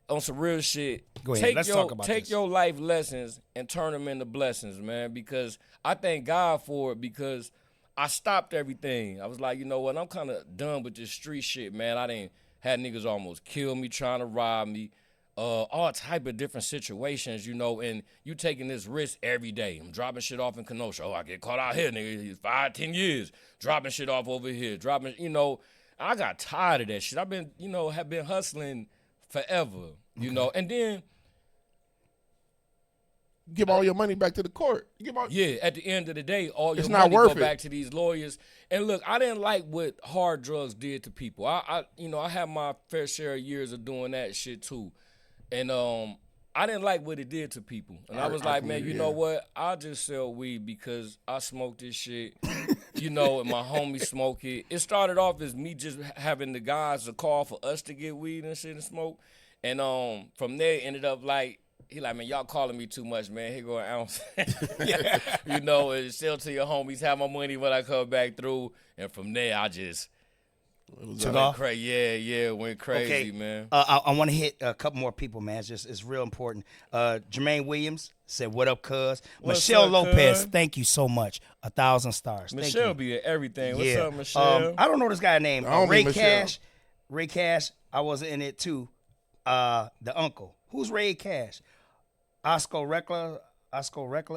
on some real shit, Go ahead, let's talk about take this. your life lessons and turn them into blessings, man, because I thank God for it because I stopped everything. I was like, you know what, I'm kind of done with this street shit, man. I done had niggas almost kill me, trying to rob me, all type of different situations, you know, and you taking this risk every day. I'm dropping shit off in Kenosha. Oh, I get caught out here, nigga, 5-10 years, dropping shit off over here, you know. I got tired of that shit. I've been, you know, have been hustling forever, you know, and then Give all your money back to the court. yeah, at the end of the day, all your It's money not worth go it. back to these lawyers. And look, I didn't like what hard drugs did to people. I had my fair share of years of doing that shit too, and I didn't like what it did to people. And I was like, man, you know what? I'll just sell weed because I smoke this shit, you know, and my homies smoke it. It started off as me just having the guys to call for us to get weed and shit and smoke, and from there it ended up like. He like, man, y'all calling me too much, man. Here go an ounce. You know, and sell to your homies, have my money when I come back through. And from there, I just Took off? went crazy, man. I want to hit a couple more people, man. It's real important. Jermaine Williams said, "What up, cuz?" What's Michelle up, Lopez, cuz? thank you so much. 1,000 stars. Thank Michelle you. be at everything. What's Yeah. up, Michelle? I don't know this guy's name. I don't Ray mean Michelle. Cash. Ray Cash. I was in it too. The uncle. Who's Ray Cash? Oscar Reckless.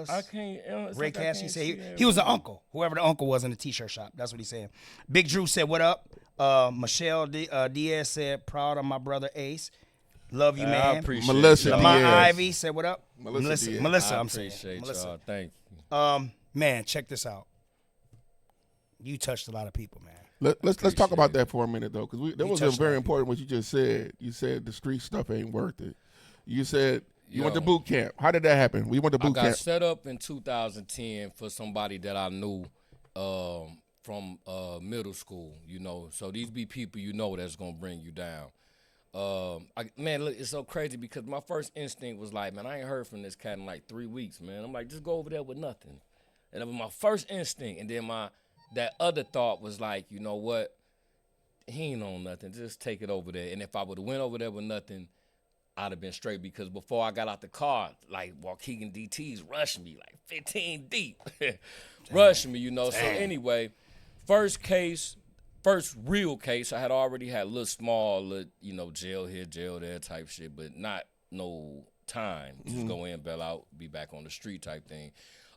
I can't. It's Ray like I Cash. He can't said see he was the everything. uncle. Whoever the uncle was in the t-shirt shop. That's what he's saying. Big Drew said, "What up?" Michelle Diaz said, "Proud of my brother Ace. Love you, man." I appreciate Melissa y'all. Lamont Diaz. Ivy said, "What up?" Melissa Diaz. Melissa, I I'm saying. appreciate Melissa. y'all. Thank you. Man, check this out. You touched a lot of people, man. Let's talk about that for a minute though, because that was touched very on it. important what you just said. You said the street stuff ain't worth it. You said you went to Yo. boot camp. How did that happen? We went to I boot got camp. set up in 2010 for somebody that I knew from middle school, you know. So these be people you know that's gonna bring you down. Man, look, it's so crazy because my first instinct was like, man, I ain't heard from this cat in like 3 weeks, man. I'm like, just go over there with nothing. And that was my first instinct. And then that other thought was like, you know what? he ain't on nothing. Just take it over there. And if I would have went over there with nothing, I'd have been straight because before I got out the car, like Waukegan DTs rushing me like 15 deep, rushing me, So anyway, first real case, I had already had a little small, jail here, jail there type shit, but not no time. Just go in, bail out, be back on the street type thing.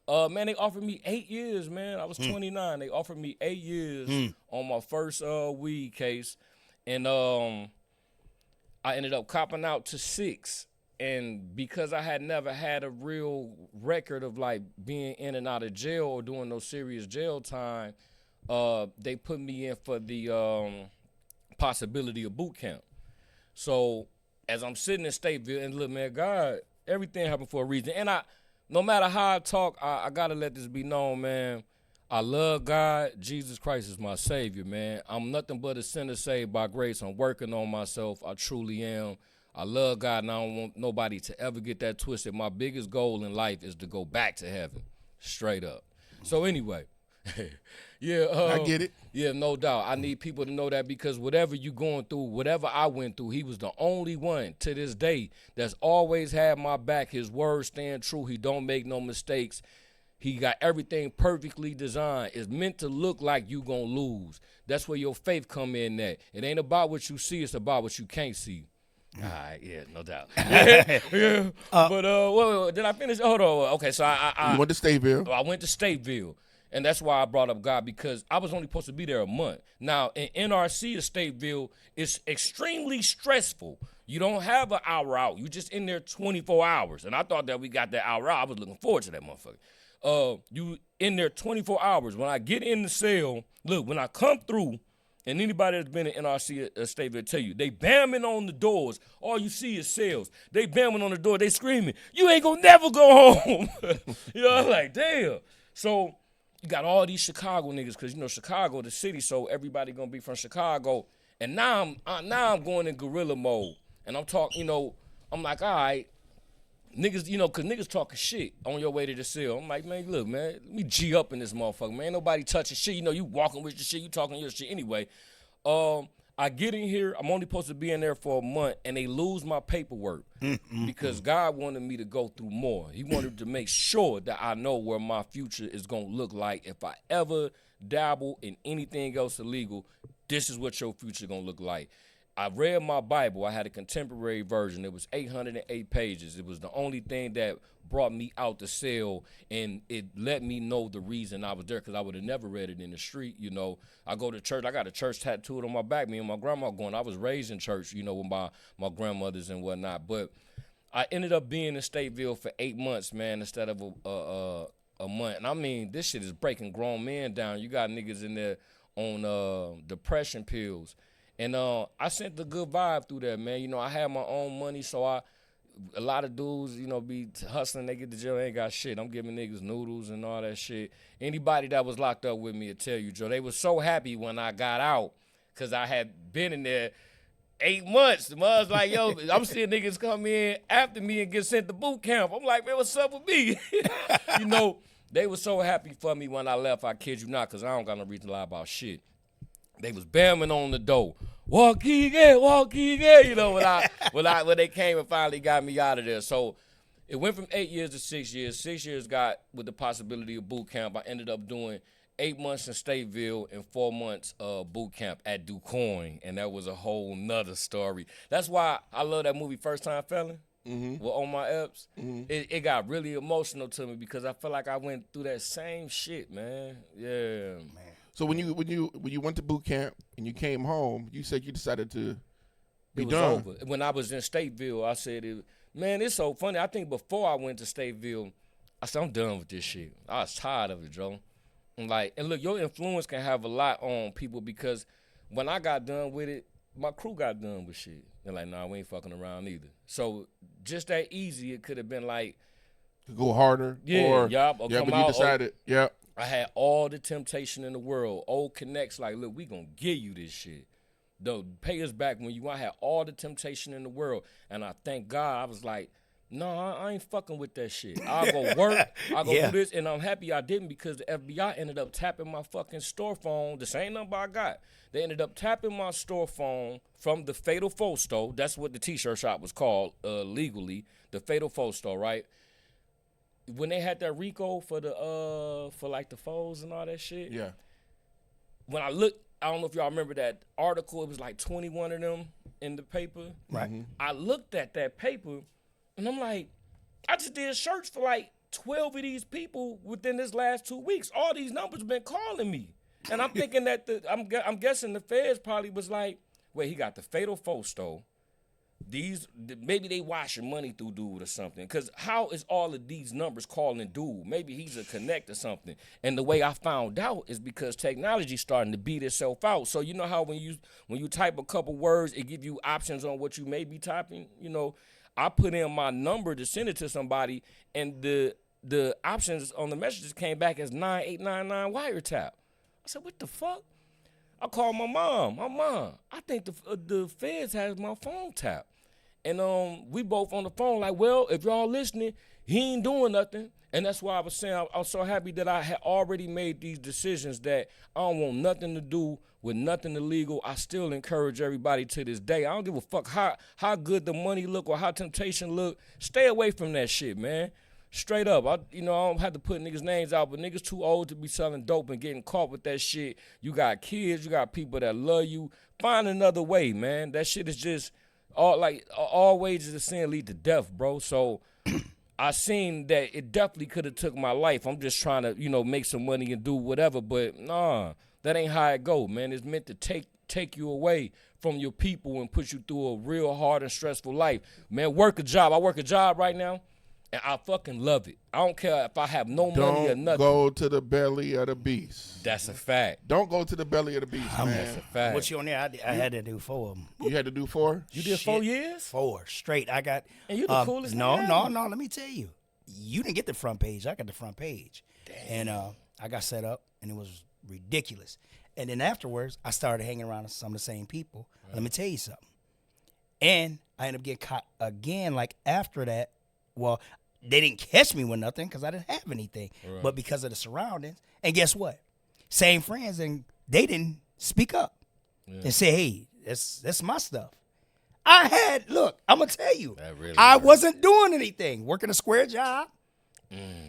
Man, they offered me 8 years, man. I was 29. They offered me 8 years on my first weed case, and I ended up copping out to 6. And because I had never had a real record of like being in and out of jail or doing no serious jail time, they put me in for the possibility of boot camp. So as I'm sitting in Stateville, and look, man, God, everything happened for a reason. And no matter how I talk, I gotta let this be known, man. I love God. Jesus Christ is my Savior, man. I'm nothing but a sinner saved by grace. I'm working on myself. I truly am. I love God, and I don't want nobody to ever get that twisted. My biggest goal in life is to go back to heaven, straight up. So anyway, yeah. I get it. Yeah, no doubt. I need people to know that because whatever you going through, whatever I went through, he was the only one to this day that's always had my back. His words stand true. He don't make no mistakes. He got everything perfectly designed. It's meant to look like you gonna lose. That's where your faith come in at. It ain't about what you see, it's about what you can't see. All right, yeah, no doubt. Yeah. But did I finish? Hold on. Okay, so I You went to Stateville. I went to Stateville, and that's why I brought up God, because I was only supposed to be there a month. Now, in NRC of Stateville, it's extremely stressful. You don't have an hour out. You just in there 24 hours. And I thought that we got that hour out. I was looking forward to that motherfucker. You in there 24 hours. When I get in the cell, look, when I come through, and anybody that's been in NRC State will tell you, they bamming on the doors. All you see is cells. They bamming on the door. They screaming, you ain't gonna never go home. I'm like, damn. So you got all these Chicago niggas, because, Chicago, the city, so everybody gonna be from Chicago. And now I'm going in guerrilla mode. And I'm talking, I'm like, all right. Niggas, because niggas talking shit on your way to the cell. I'm like, man, look, man, let me G up in this motherfucker, man. Ain't nobody touching shit. You walking with your shit, you talking your shit anyway. I get in here, I'm only supposed to be in there for a month, and they lose my paperwork because God wanted me to go through more. He wanted to make sure that I know where my future is going to look like. If I ever dabble in anything else illegal, this is what your future going to look like. I read my Bible. I had a contemporary version. It was 808 pages. It was the only thing that brought me out the cell, and it let me know the reason I was there, because I would have never read it in the street. I go to church. I got a church tattooed on my back. Me and my grandma going. I was raised in church, with my grandmothers and whatnot. But I ended up being in Stateville for 8 months, man, instead of a month. And I mean, this shit is breaking grown men down. You got niggas in there on depression pills. And I sent the good vibe through there, man. I had my own money, so a lot of dudes, be hustling. They get to jail, they ain't got shit. I'm giving niggas noodles and all that shit. Anybody that was locked up with me will tell you, Joe. They were so happy when I got out, because I had been in there 8 months. The mother's like, yo, I'm seeing niggas come in after me and get sent to boot camp. I'm like, man, what's up with me? They were so happy for me when I left, I kid you not, because I don't got no reason to lie about shit. They was bamming on the door. Waukegan, when they came and finally got me out of there. So it went from 8 years to 6 years. 6 years got with the possibility of boot camp. I ended up doing 8 months in Stateville and 4 months boot camp at DuQuoin, and that was a whole nother story. That's why I love that movie First Time Felon. With On My Eps. It got really emotional to me because I feel like I went through that same shit, man. Yeah, man. So when you went to boot camp and you came home, you said you decided to be done. Over. When I was in Stateville, I said, man, it's so funny. I think before I went to Stateville, I said, I'm done with this shit. I was tired of it, Joe. And look, your influence can have a lot on people, because when I got done with it, my crew got done with shit. They're like, nah, we ain't fucking around either. So just that easy, it could have been like, to go harder. Yeah, but you decided, I had all the temptation in the world. Old connects like, look, we gonna give you this shit. Though, pay us back when you. I had all the temptation in the world, and I thank God. I was like, No, I ain't fucking with that shit. I'll go work, I'll go Yeah. do this, and I'm happy I didn't because the FBI ended up tapping my fucking store phone, the same number I got. They ended up tapping my store phone from the Fatal Foe store. That's what the T-shirt shop was called legally, the Fatal Foe store, right? When they had that RICO for like the foes and all that shit. Yeah. When I looked, I don't know if y'all remember that article. It was like 21 of them in the paper. Right. I looked at that paper, and I'm like, I just did shirts for like 12 of these people within this last 2 weeks. All these numbers been calling me, and I'm thinking that I'm guessing the feds probably was like, wait, he got the Fatal Foe store. Maybe they washing money through dude or something. Cause how is all of these numbers calling dude? Maybe he's a connect or something. And the way I found out is because technology starting to beat itself out. So you know how when you type a couple words, it give you options on what you may be typing. You know, I put in my number to send it to somebody, and the options on the messages came back as 9899 wiretap. I said, what the fuck? I called my mom. I think the feds has my phone tapped. And we both on the phone like, well, if y'all listening, he ain't doing nothing. And that's why I was saying I was so happy that I had already made these decisions that I don't want nothing to do with nothing illegal. I still encourage everybody to this day. I don't give a fuck how good the money look or how temptation look. Stay away from that shit, man. Straight up. I don't have to put niggas' names out, but niggas too old to be selling dope and getting caught with that shit. You got kids, you got people that love you. Find another way, man. That shit is just all wages of sin lead to death, bro. So I seen that it definitely could have took my life. I'm just trying to, make some money and do whatever, but nah, that ain't how it go, man. It's meant to take you away from your people and put you through a real hard and stressful life. Man, work a job. I work a job right now. And I fucking love it. I don't care if I have no money or nothing. Don't go to the belly of the beast. That's a fact. Don't go to the belly of the beast, man. That's a fact. What you on there? I had to do 4 of them. You had to do 4? You did 4 years? 4 straight. I got. And you the coolest No. nigga ever. Let me tell you. You didn't get the front page. I got the front page. Damn. And I got set up, and it was ridiculous. And then afterwards, I started hanging around with some of the same people. Right. Let me tell you something. And I ended up getting caught again. Like after that, well, they didn't catch me with nothing because I didn't have anything. Right. But because of the surroundings, and guess what? Same friends, and they didn't speak up and say, hey, that's my stuff. Look, I'm going to tell you, I wasn't doing anything, working a square job.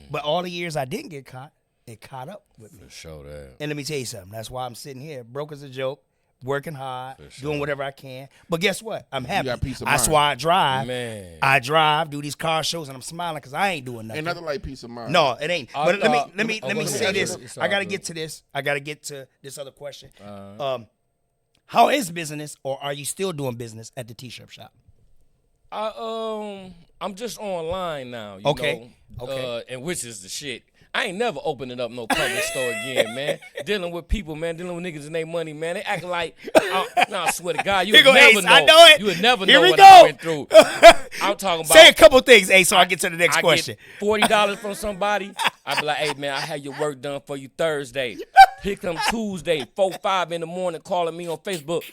But all the years I didn't get caught, it caught up with me. For sure that. And let me tell you something. That's why I'm sitting here, broke as a joke, working hard, doing whatever I can. But guess what? I'm happy. You got peace of mind. That's why I drive. Man. I drive, do these car shows, and I'm smiling because I ain't doing nothing. Ain't nothing like peace of mind. No, it ain't. But let me say ahead. this. I gotta get to this. I gotta get to this other question. How is business, or are you still doing business at the T-shirt shop? I'm just online now. You Okay. know? Okay. And which is the shit. I ain't never opening up no public store again, man. Dealing with people, man. Dealing with niggas and their money, man. They acting like, I swear to God, you would never know. I know it. You would never Here know we what go. I went through. I'm talking about. Say a couple things, Ace, so I get to the next question. Get $40 from somebody. I be like, hey, man, I had your work done for you Thursday. Here come Tuesday, 4, 5 in the morning, calling me on Facebook.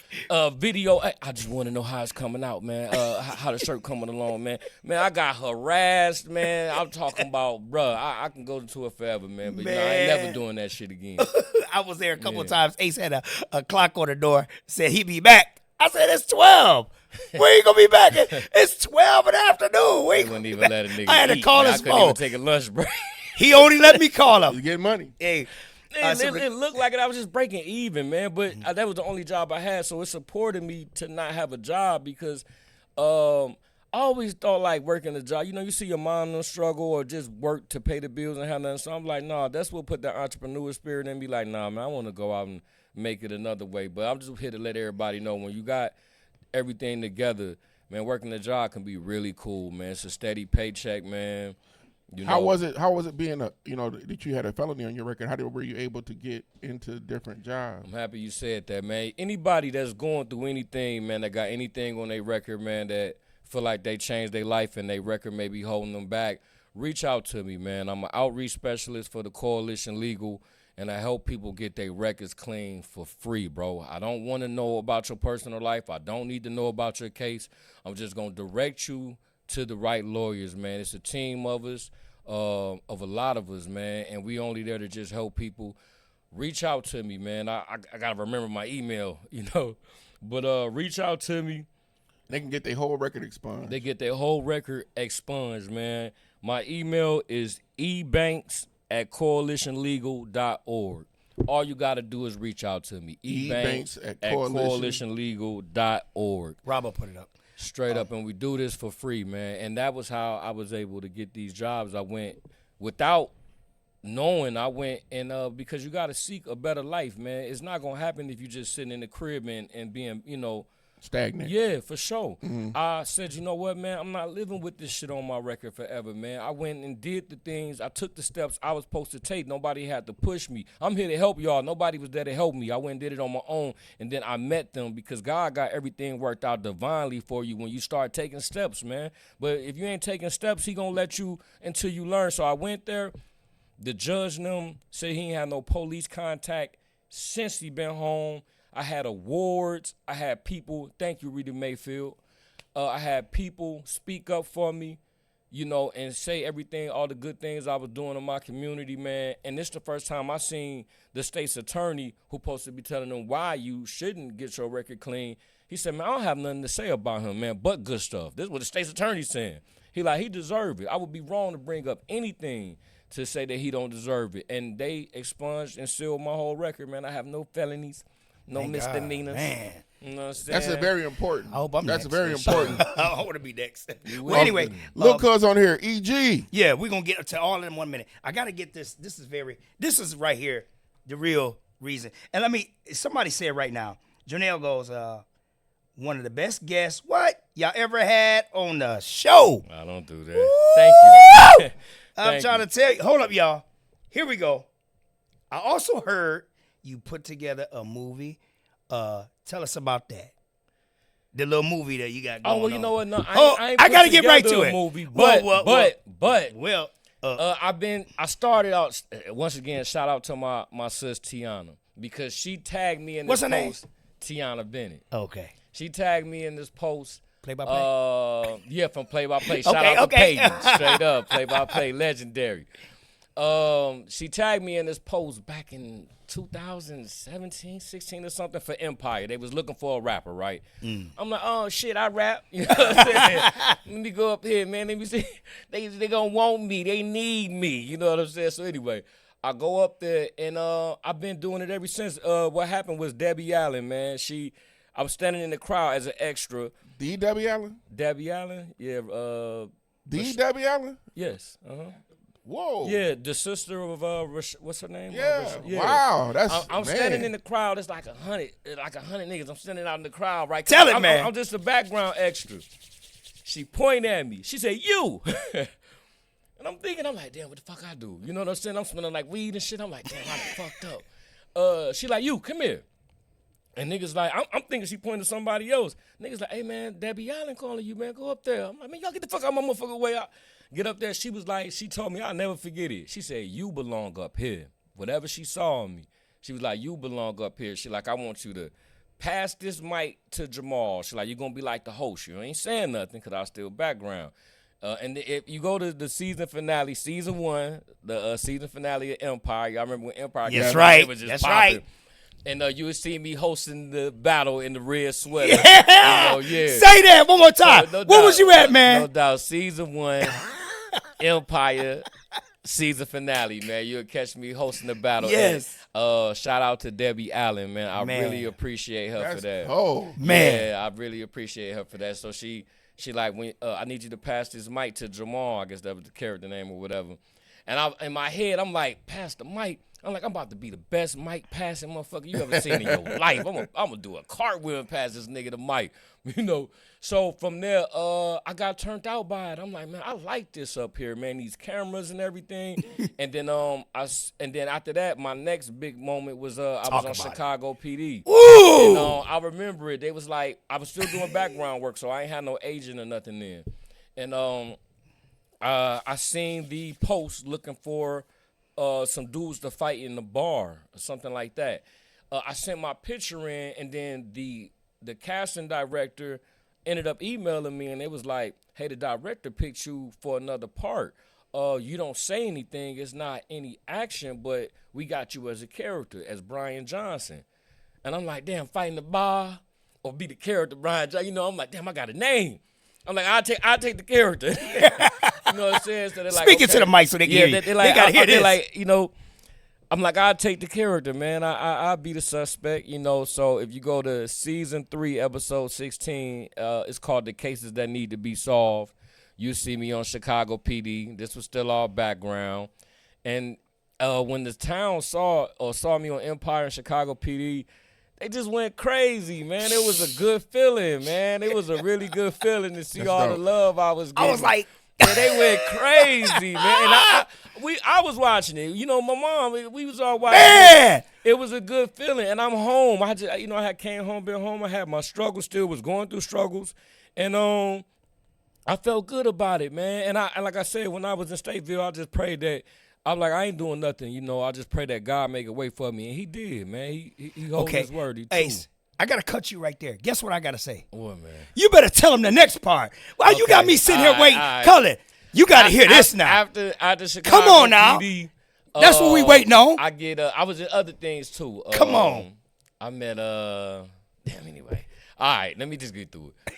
Video. I just want to know how it's coming out, man. How the shirt coming along, man. Man, I got harassed, man. I'm talking about, bruh, I can go to it forever, man. But I ain't never doing that shit again. I was there a couple of times. Ace had a clock on the door, said he'd be back. I said, it's 12. Where you gonna be back? It's 12 in the afternoon. They wouldn't even let a nigga I had to eat, call man. his I couldn't phone. even take a lunch break. He only let me call him. You get money. Hey, It looked like it. I was just breaking even, man. But that was the only job I had, so it supported me to not have a job because I always thought like working a job. You know, you see your mom struggle or just work to pay the bills and have nothing. So I'm like, nah, that's what put the entrepreneur spirit in me. Like, nah, man, I want to go out and make it another way. But I'm just here to let everybody know when you got everything together, man, working a job can be really cool, man. It's a steady paycheck, man. You know, How was it being that you had a felony on your record? Were you able to get into different jobs? I'm happy you said that, man. Anybody that's going through anything, man, that got anything on their record, man, that feel like they changed their life and their record may be holding them back, reach out to me, man. I'm an outreach specialist for the Coalition Legal, and I help people get their records clean for free, bro. I don't want to know about your personal life. I don't need to know about your case. I'm just going to direct you to the right lawyers, man. It's a team of us, of a lot of us, man, and we only there to just help people. Reach out to me, man. I got to remember my email, But reach out to me. They can get their whole record expunged. They get their whole record expunged, man. My email is ebanks@coalitionlegal.org. All you got to do is reach out to me. ebanks@coalitionlegal.org. Robbo put it up. Straight up, and we do this for free, man. And that was how I was able to get these jobs. I went without knowing. I went and because you got to seek a better life, man. It's not going to happen if you just sitting in the crib and being, stagnant. Yeah, for sure. I said, you know what, man? I'm not living with this shit on my record forever, man. I went and did the things. I took the steps I was supposed to take. Nobody had to push me. I'm here to help y'all. Nobody was there to help me. I went and did it on my own, and then I met them because God got everything worked out divinely for you when you start taking steps, man. But if you ain't taking steps, he gonna let you until you learn. So I went there. The judge and them said he ain't had no police contact since he been home. I had awards. I had people, thank you, Rita Mayfield. I had people speak up for me, and say everything, all the good things I was doing in my community, man. And this the first time I seen the state's attorney who supposed to be telling them why you shouldn't get your record clean. He said, man, I don't have nothing to say about him, man, but good stuff. This is what the state's attorney's saying. He deserved it. I would be wrong to bring up anything to say that he don't deserve it. And they expunged and sealed my whole record, man. I have no felonies. No misdemeanors. Man. You know what I'm saying? That's very important. I hope I'm That's next. very important. I want to be next. Well, anyway. Look, cuz on here, EG. Yeah, we're going to get to all of them in 1 minute. I got to get this. This is right here, the real reason. And somebody say it right now. Janelle goes, one of the best guests, y'all ever had on the show. I don't do that. Thank you. I'm trying to tell you. Hold up, y'all. Here we go. I also heard you put together a movie. Tell us about that. The little movie that you got going on. Oh, well, you know what? No, I got to get right to it. Movie, I started out, once again, shout out to my sis Tiana, because she tagged me in this post. What's her name? Tiana Bennett. Okay. She tagged me in this post. Play-by-play? Yeah, from Play-by-Play. Shout out to Peyton. Straight up. Play-by-play. Legendary. She tagged me in this post back in 2017, 16 or something for Empire. They was looking for a rapper, right? I'm like, oh, shit, I rap. You know what I'm saying? Let me go up here, man. Let me see. They going to want me. They need me. You know what I'm saying? So anyway, I go up there, and I've been doing it ever since. What happened was Debbie Allen, man. I was standing in the crowd as an extra. The Debbie Allen? Debbie Allen? Yeah. Debbie Allen? Yes. Uh-huh. Whoa. Yeah, the sister of what's her name? Yeah. Wow. I'm standing in the crowd. It's like 100 niggas. I'm standing out in the crowd, right? Tell it, man. I'm just a background extra. She pointed at me. She said, "You." And I'm thinking, I'm like, damn, what the fuck I do? You know what I'm saying? I'm smelling like weed and shit. I'm like, damn, I done fucked up. She like, "You, come here." And niggas like, I'm thinking she pointing to somebody else. Niggas like, "Hey, man, Debbie Allen calling you, man. Go up there." I'm like, man, y'all get the fuck out of my motherfucking way. Get up there. She was like, she told me, I'll never forget it. She said, "You belong up here." Whatever she saw in me, she was like, "You belong up here." She like, "I want you to pass this mic to Jamal." She like, "You're going to be like the host. You ain't saying nothing because I still background." And if you go to the season finale, season 1, the season finale of Empire, y'all remember when Empire That's came out? right. It was just That's popping. right. And you would see me hosting the battle in the red sweater. Yeah. Yeah. Say that one more time. No Where doubt, was you at, man? No doubt. Season 1, Empire, season finale, man. You'll catch me hosting the battle. Yes. And, shout out to Debbie Allen, man. I Man. really appreciate her for that. Oh, Man. Yeah, I really appreciate her for that. So she like, when I need you to pass this mic to Jamal. I guess that was the character name or whatever. And in my head, I'm like, pass the mic. I'm like, I'm about to be the best mic passing motherfucker you ever seen in your life. I'm gonna do a cartwheel and pass this nigga the mic, you know. So from there, I got turned out by it. I'm like, man, I like this up here, man. These cameras and everything. And then after that, my next big moment was I was on Chicago PD. Ooh. And I remember it. They was like, I was still doing background work, so I ain't had no agent or nothing then. And I seen the post looking for some dudes to fight in the bar or something like that. I sent my picture in, and then the casting director ended up emailing me, and it was like, hey, the director picked you for another part. You don't say anything. It's not any action, but we got you as a character, as Brian Johnson. And I'm like, damn, fighting the bar or be the character Brian Johnson. You know, I'm like, damn, I got a name. I'm like, I'll take the character. You know what I'm saying? So they're like, Speaking okay. to the mic so they can hear you. They're like, they gotta hear this. Like, you know, I'm like, I'll take the character, man. I'll be the suspect, you know. So if you go to season 3, episode 16, it's called The Cases That Need to Be Solved. You see me on Chicago PD. This was still all background. And when the town saw me on Empire and Chicago PD, they just went crazy, man. It was a good feeling, man. It was a really good feeling to see That's all dope. the love I was getting. I was like, yeah, they went crazy, man. And I was watching it. You know, my mom, we was all watching man. it. It was a good feeling, and I'm home. I just, I had came home, been home. I had my struggles still, was going through struggles, and I felt good about it, man. And like I said, when I was in Stateville, I just prayed that. I'm like, I ain't doing nothing, you know. I just pray that God make a way for me, and He did, man. He holds His word. He Ace, I gotta cut you right there. Guess what I gotta say? What, man? You better tell him the next part. Why you got me sitting here waiting? Cullen, you gotta hear this now. After Chicago Come on now. PD, That's what we waiting on. I was in other things too. Come on. I met damn, anyway. All right, let me just get through it.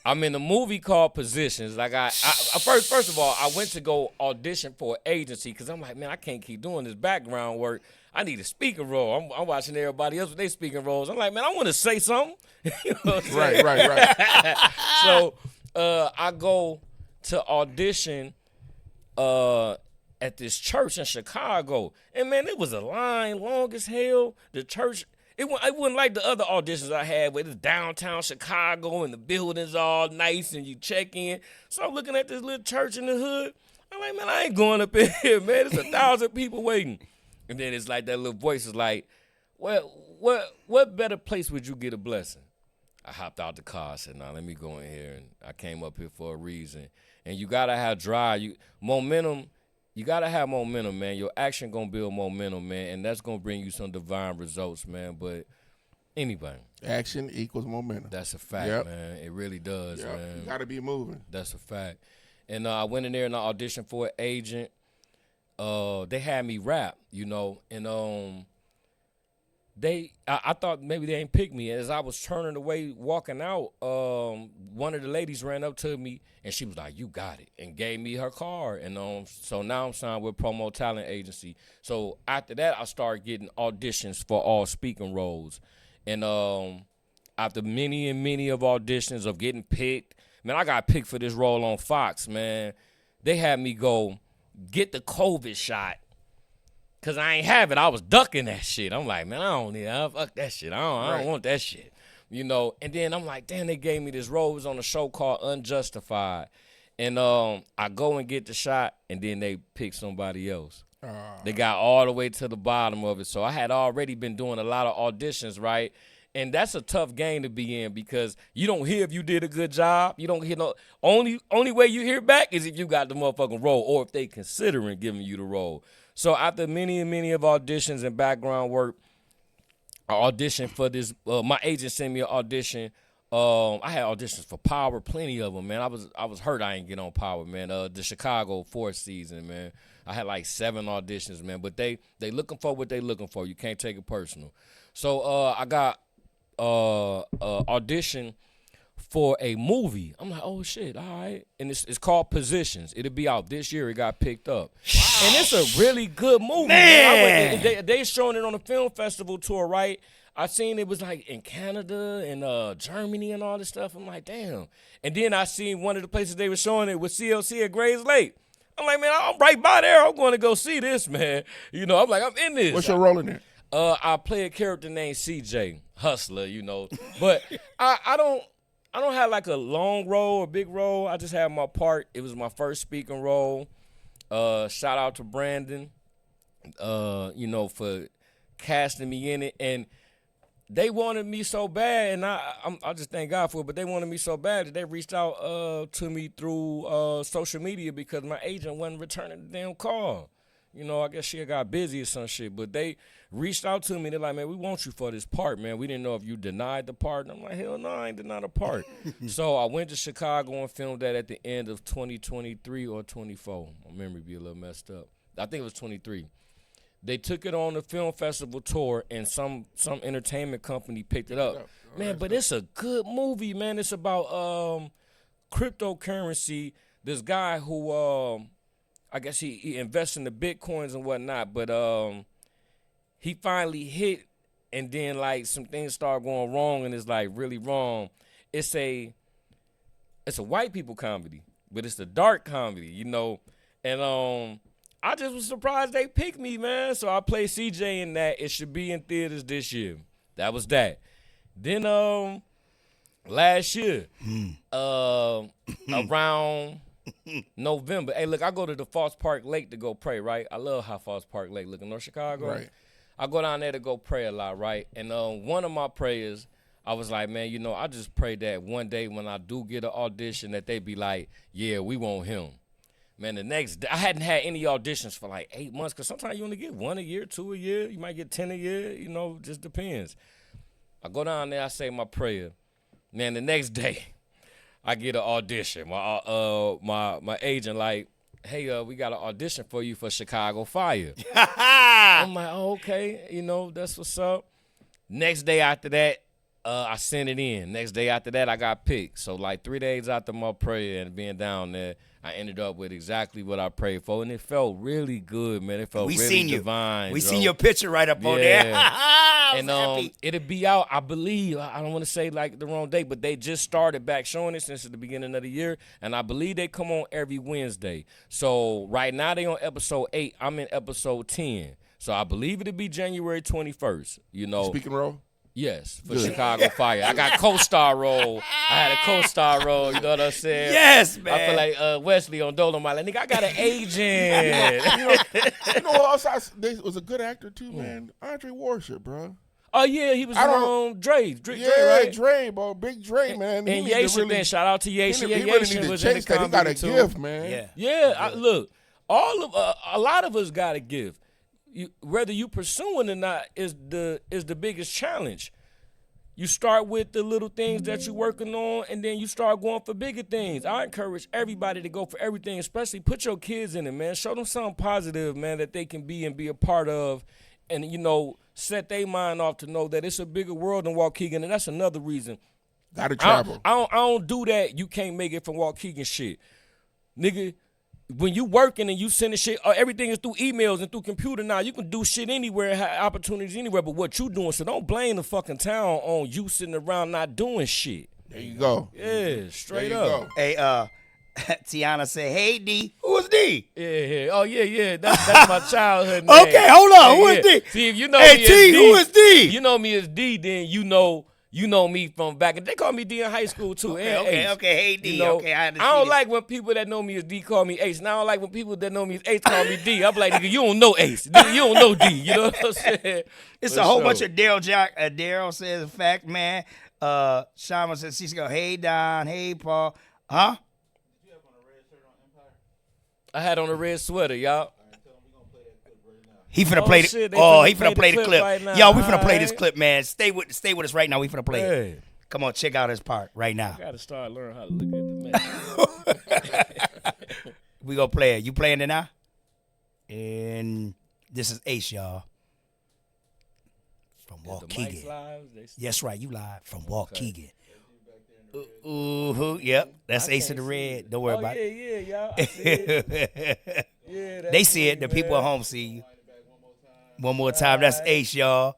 I'm in a movie called Positions. Like I first of all, I went to go audition for an agency because I'm like, man, I can't keep doing this background work. I need a speaking role. I'm watching everybody else with their speaking roles. I'm like, man, I want to say something. You know what I'm saying? Right. So I go to audition at this church in Chicago, and man, it was a line long as hell. The church. It wasn't like the other auditions I had where it's downtown Chicago and the building's all nice and you check in. So I'm looking at this little church in the hood. I'm like, man, I ain't going up in here, man. There's 1,000 people waiting. And then it's like that little voice is like, well, what better place would you get a blessing? I hopped out the car. I said, nah, let me go in here. And I came up here for a reason. And you got to have drive. Momentum. You got to have momentum, man. Your action going to build momentum, man, and that's going to bring you some divine results, man. But anyway. Action equals momentum. That's a fact, man. It really does, man. You got to be moving. That's a fact. And I went in there and I auditioned for an agent. They had me rap, you know, and I thought maybe they ain't pick me. As I was turning away, walking out, one of the ladies ran up to me, and she was like, you got it, and gave me her card. And so now I'm signed with Promo Talent Agency. So after that, I started getting auditions for all speaking roles. And after many and many of auditions of getting picked, man, I got picked for this role on Fox, man. They had me go get the COVID shot. Cause I ain't have it. I was ducking that shit. I'm like, man, I don't need that. Fuck that shit. I don't want that shit. You know. And then I'm like, damn, they gave me this role. It was on a show called Unjustified. And I go and get the shot, and then they pick somebody else. They got all the way to the bottom of it. So I had already been doing a lot of auditions, right? And that's a tough game to be in because you don't hear if you did a good job. You don't hear only way you hear back is if you got the motherfucking role or if they considering giving you the role. So after many and many of auditions and background work, I auditioned for this. My agent sent me an audition. I had auditions for Power, plenty of them, man. I was hurt I didn't get on Power, man. The Chicago 4th season, man. I had like 7 auditions, man. But they looking for what they looking for. You can't take it personal. So I got audition for a movie. I'm like, oh shit, all right. And it's called Positions. It'll be out this year. It got picked up. Wow. And it's a really good movie. Man. They showing it on a film festival tour, right? I seen it was like in Canada and Germany and all this stuff. I'm like, damn. And then I seen one of the places they were showing it was CLC at Grays Lake. I'm like, man, I'm right by there. I'm going to go see this, man. You know, I'm like, I'm in this. What's your role in there? I play a character named CJ, Hustler, you know. But I don't have like a long role or big role. I just have my part. It was my first speaking role. Shout out to Brandon, you know, for casting me in it. And they wanted me so bad, and I just thank God for it, but they wanted me so bad that they reached out to me through social media because my agent wasn't returning the damn call. You know, I guess she got busy or some shit. But they reached out to me. They're like, man, we want you for this part, man. We didn't know if you denied the part. And I'm like, hell no, I ain't denied a part. So I went to Chicago and filmed that at the end of 2023 or 24. My memory be a little messed up. I think it was 23. They took it on the film festival tour, and some entertainment company picked it up. Man, but it's a good movie, man. It's about cryptocurrency. This guy who I guess he invests in the Bitcoins and whatnot, but he finally hit, and then like some things start going wrong, and it's like really wrong. It's a white people comedy, but it's a dark comedy, you know, and I just was surprised they picked me, man. So I played CJ in that. It should be in theaters this year. That was that. Then last year, around November. Hey, look, I go to the Falls Park Lake to go pray, right? I love how Falls Park Lake look in North Chicago. Right. I go down there to go pray a lot, right? And one of my prayers, I was like, man, you know, I just pray that one day when I do get an audition that they be like, yeah, we want him. Man, the next day, I hadn't had any auditions for like 8 months, because sometimes you only get 1 a year, 2 a year. You might get 10 a year, you know, just depends. I go down there, I say my prayer. Man, the next day, I get an audition. My agent like, hey, we got an audition for you for Chicago Fire. I'm like, oh, okay, you know, that's what's up. Next day after that, I sent it in. Next day after that, I got picked. So like 3 days after my prayer and being down there, I ended up with exactly what I prayed for, and it felt really good, man. It felt really divine. We seen your picture right up on there. And it'll be out, I believe. I don't want to say like the wrong date, but they just started back showing it since the beginning of the year, and I believe they come on every Wednesday. So right now they on episode 8. I'm in episode 10. So I believe it'll be January 21st. You know. Speaking role? Yes, for Chicago Fire. I got co-star role. I had a co-star role, you know what I'm saying? Yes, man. I feel like Wesley on Dolomite. Like, nigga, I got an agent. You know what else was a good actor too, man? Andre Worship, bro. Oh, yeah, he was on Dre, right? Dre, bro. Big Dre, man. And Yasha, then shout out to Yasha. He Yasha really need to was in the chase that. He got a comedy, gift, too. man. Yeah. Look, a lot of us got a gift. Whether you pursuing or not is the biggest challenge. You start with the little things that you're working on, and then you start going for bigger things. I encourage everybody to go for everything, especially put your kids in it, man. Show them something positive, man, that they can be and be a part of, and, you know, set their mind off to know that it's a bigger world than Waukegan, and that's another reason. Gotta travel. I don't do that. You can't make it from Waukegan shit. Nigga, when you working and you sending shit, everything is through emails and through computer now. You can do shit anywhere, have opportunities anywhere, but what you doing, so don't blame the fucking town on you sitting around not doing shit. There you go. Yeah, straight there you up. Go. Hey, Tiana said, hey, D. Who is D? Yeah. Oh, yeah. That's my childhood name. Okay, hold on. Who is D? See, if you know Hey, me T, as D, who is D? You know me as D, then you know me from back. And they call me D in high school, too. Okay. Hey, D. You know, okay, I I don't like when people that know me as D call me Ace. And I don't like when people that know me as Ace call me D. I'm like, nigga, you don't know Ace. You don't know D. You know what I'm saying? It's a whole bunch of Daryl says, in fact, man. Shama says, she's going, hey, Don. Hey, Paul. Huh? I had on a red sweater, y'all. He finna play shit, the. they Oh, finna he play finna play the the clip clip. right now. Yo, we finna play All this right. clip, man. Stay with us right now. We finna play it. Hey, Come on, check out his part right now. I gotta start learning how to look at the man. We gonna play it. You playing it now? And this is Ace, y'all. From Is the mics Waukegan. live? Yes, right. You live from Waukegan. Yep. That's Ace in the Red. Don't worry about it. Yeah, y'all. I see it. Yeah, They see it. The people at home see you. One more time. That's Ace, y'all.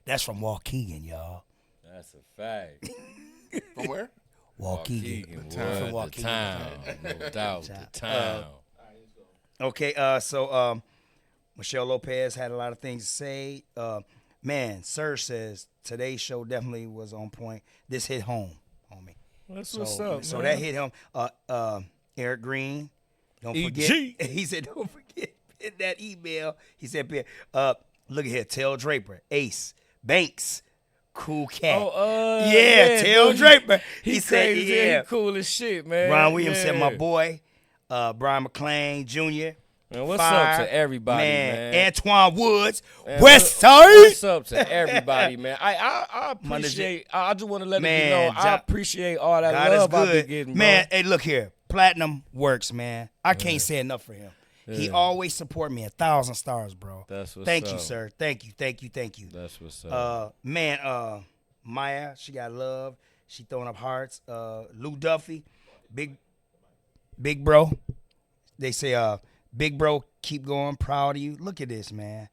That's from Waukegan, y'all. That's a fact. From where? Waukegan. Waukegan, From what? The town, no doubt. The town. Okay, so Michelle Lopez had a lot of things to say. Man, Sir says today's show definitely was on point. This hit home, homie. That's what's up, So man. that hit home. Eric Green, don't forget. EG. He said, don't forget in that email. He said, look at here, Tell Draper, Ace, Banks, Cool Cat. Yeah, Tell dude, Draper. He said, crazy, he cool as shit, man. Ron Williams said, Yeah. my boy, Brian McClain Jr., Man, what's up to everybody, man? Antoine Woods, Man, West Side. What's up to everybody, man? I appreciate. I just want to let you know I appreciate all that God love is I've good. been getting, man. bro. Hey, look here, Platinum works, man. I can't say enough for him. He always support me 1,000 stars, bro. That's what's Thank up. you, sir. Thank you. That's what's up. Maya, she got love. She throwing up hearts. Lou Duffy, big bro. They say, big bro, keep going. Proud of you. Look at this, man.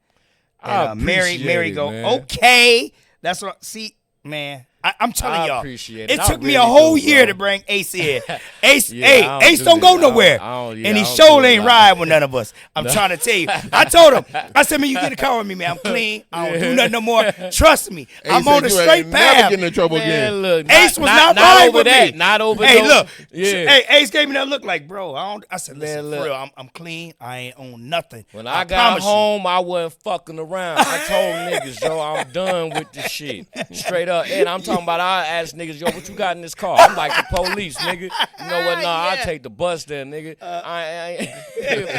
And, Mary go, man. okay. That's what. See, man. I'm telling y'all, appreciate it it. took I me a really whole do, year bro. to bring Ace in. Ace, Yeah, Ace don't go nowhere, I and he don't sure do ain't a lot. ride with none of us. I'm trying to tell you. I told him, I said, man, you get a car with me, man. I'm clean. I don't do nothing no more. Trust me, I'm on the straight Never path. getting in trouble Man, again. look, Ace was not riding over with that. me. Not over Hey, those- look. Yeah. Hey, Ace gave me that look like, bro. I said, listen, Man, for look. real, I'm clean. I ain't on nothing. When I got promise home, I wasn't fucking around. I told niggas, yo, I'm done with this shit. Straight up. And I'm talking about, I asked niggas, yo, what you got in this car? I'm like the police, nigga. You know what? Nah, I'll take the bus there, nigga.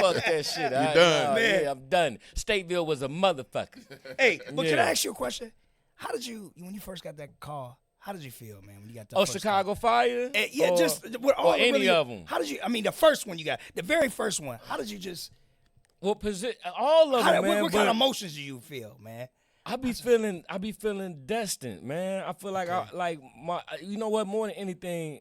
Fuck that shit. You done. Man. Yeah, I'm done. Stateville was a motherfucker. Hey, but can Yeah. I ask you a question? How did you, when you first got that call, how did you feel, man, when you got that Oh, first Chicago Fire? call? Yeah, Or- just with all or the any really, of them. How did you, I mean, the first one you got, the very first one, how did you just, Well, all of them, man. what kind of emotions do you feel, man? I be feeling destined, man. I feel like you know what, more than anything,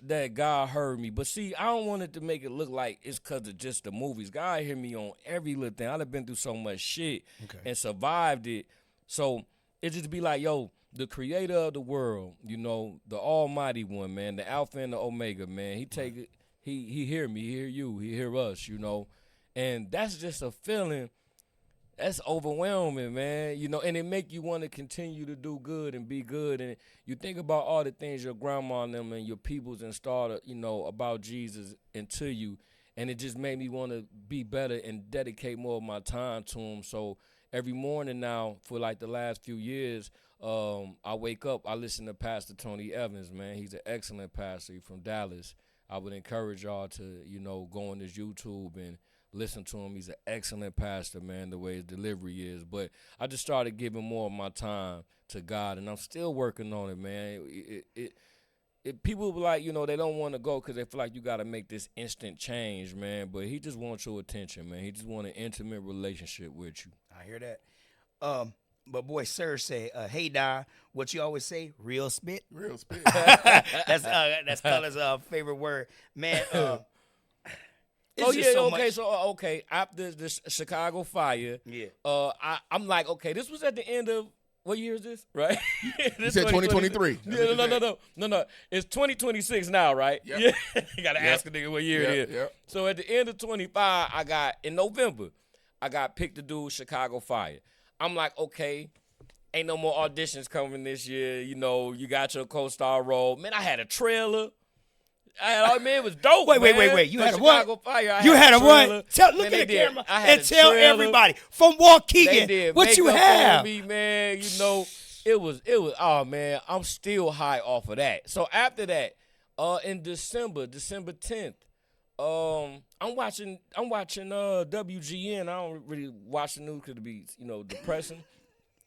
that God heard me. But see, I don't want it to make it look like it's because of just the movies. God hear me on every little thing. I've been through so much shit and survived it. So it just be like, yo, the creator of the world, you know, the almighty one, man, the Alpha and the Omega, man. He take it, he hear me, he hear you, he hear us, you know. And that's just a feeling that's overwhelming, man. You know, and it make you want to continue to do good and be good. And you think about all the things your grandma and them and your peoples installed, you know, about Jesus into you. And it just made me want to be better and dedicate more of my time to him. So every morning now, for like the last few years, I wake up, I listen to Pastor Tony Evans, man. He's an excellent pastor from Dallas. I would encourage y'all to, you know, go on his YouTube and listen to him. He's an excellent pastor, man, the way his delivery is. But I just started giving more of my time to God, and I'm still working on it, man. People be like, you know, they don't want to go because they feel like you got to make this instant change, man. But he just wants your attention, man. He just want an intimate relationship with you. I hear that. But boy, Sir say, hey, Don, what you always say? Real spit? Real spit. That's Color's favorite word. Man, it's just so much. Okay. After the Chicago fire, Yeah. I'm like, okay, this was at the end of what year is this? Right? You said 2023. No. It's 2026 now, right? Yep. Yeah. You gotta ask a nigga what year it is. Yep. So at the end of 25, in November, I got picked to do Chicago Fire. I'm like, okay, ain't no more auditions coming this year. You know, you got your co-star role. Man, I had a trailer. It was dope. Wait. You For had a Chicago what? Fire, You had a trailer. what? Look Man, at they the did. camera I had and a tell trailer. everybody from They Waukegan did what you makeup have. on me, man. You know, it was. Oh man, I'm still high off of that. So after that, in December 10th, I'm watching WGN. I don't really watch the news because it be, you know, depressing.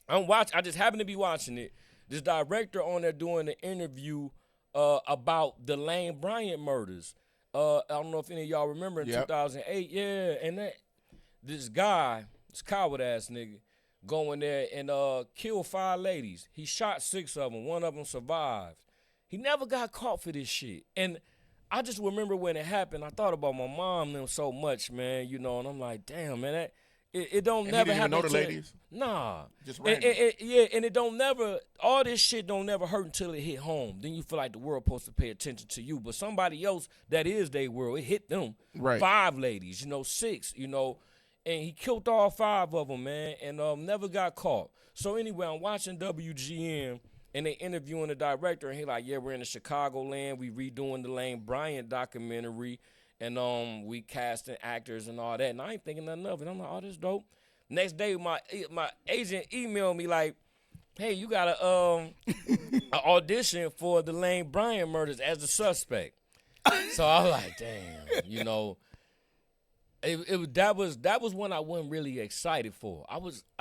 I just happen to be watching it. This director on there doing an interview about the Lane Bryant murders. I don't know if any of y'all remember in 2008. Yeah, and this guy, this coward ass nigga, go in there and kill 5 ladies. He shot 6 of them. 1 of them survived. He never got caught for this shit. And I just remember when it happened, I thought about my mom and them so much, man, you know, and I'm like, damn, man, it don't And never he didn't happen. even know the ladies? Nah. Just And random. and it don't never, all this shit don't never hurt until it hit home. Then you feel like the world supposed to pay attention to you. But somebody else, that is their world, it hit them. Right. 5 ladies, 6, and he killed all 5 of them, man, and never got caught. So anyway, I'm watching WGN, and they interviewing the director, and he like, yeah, we're in the Chicagoland. We redoing the Lane Bryant documentary, and we casting actors and all that. And I ain't thinking nothing of it. I'm like, oh, this dope. Next day, my agent emailed me like, hey, you got a audition for the Lane Bryant murders as a suspect. So I was like, damn, that was one I wasn't really excited for.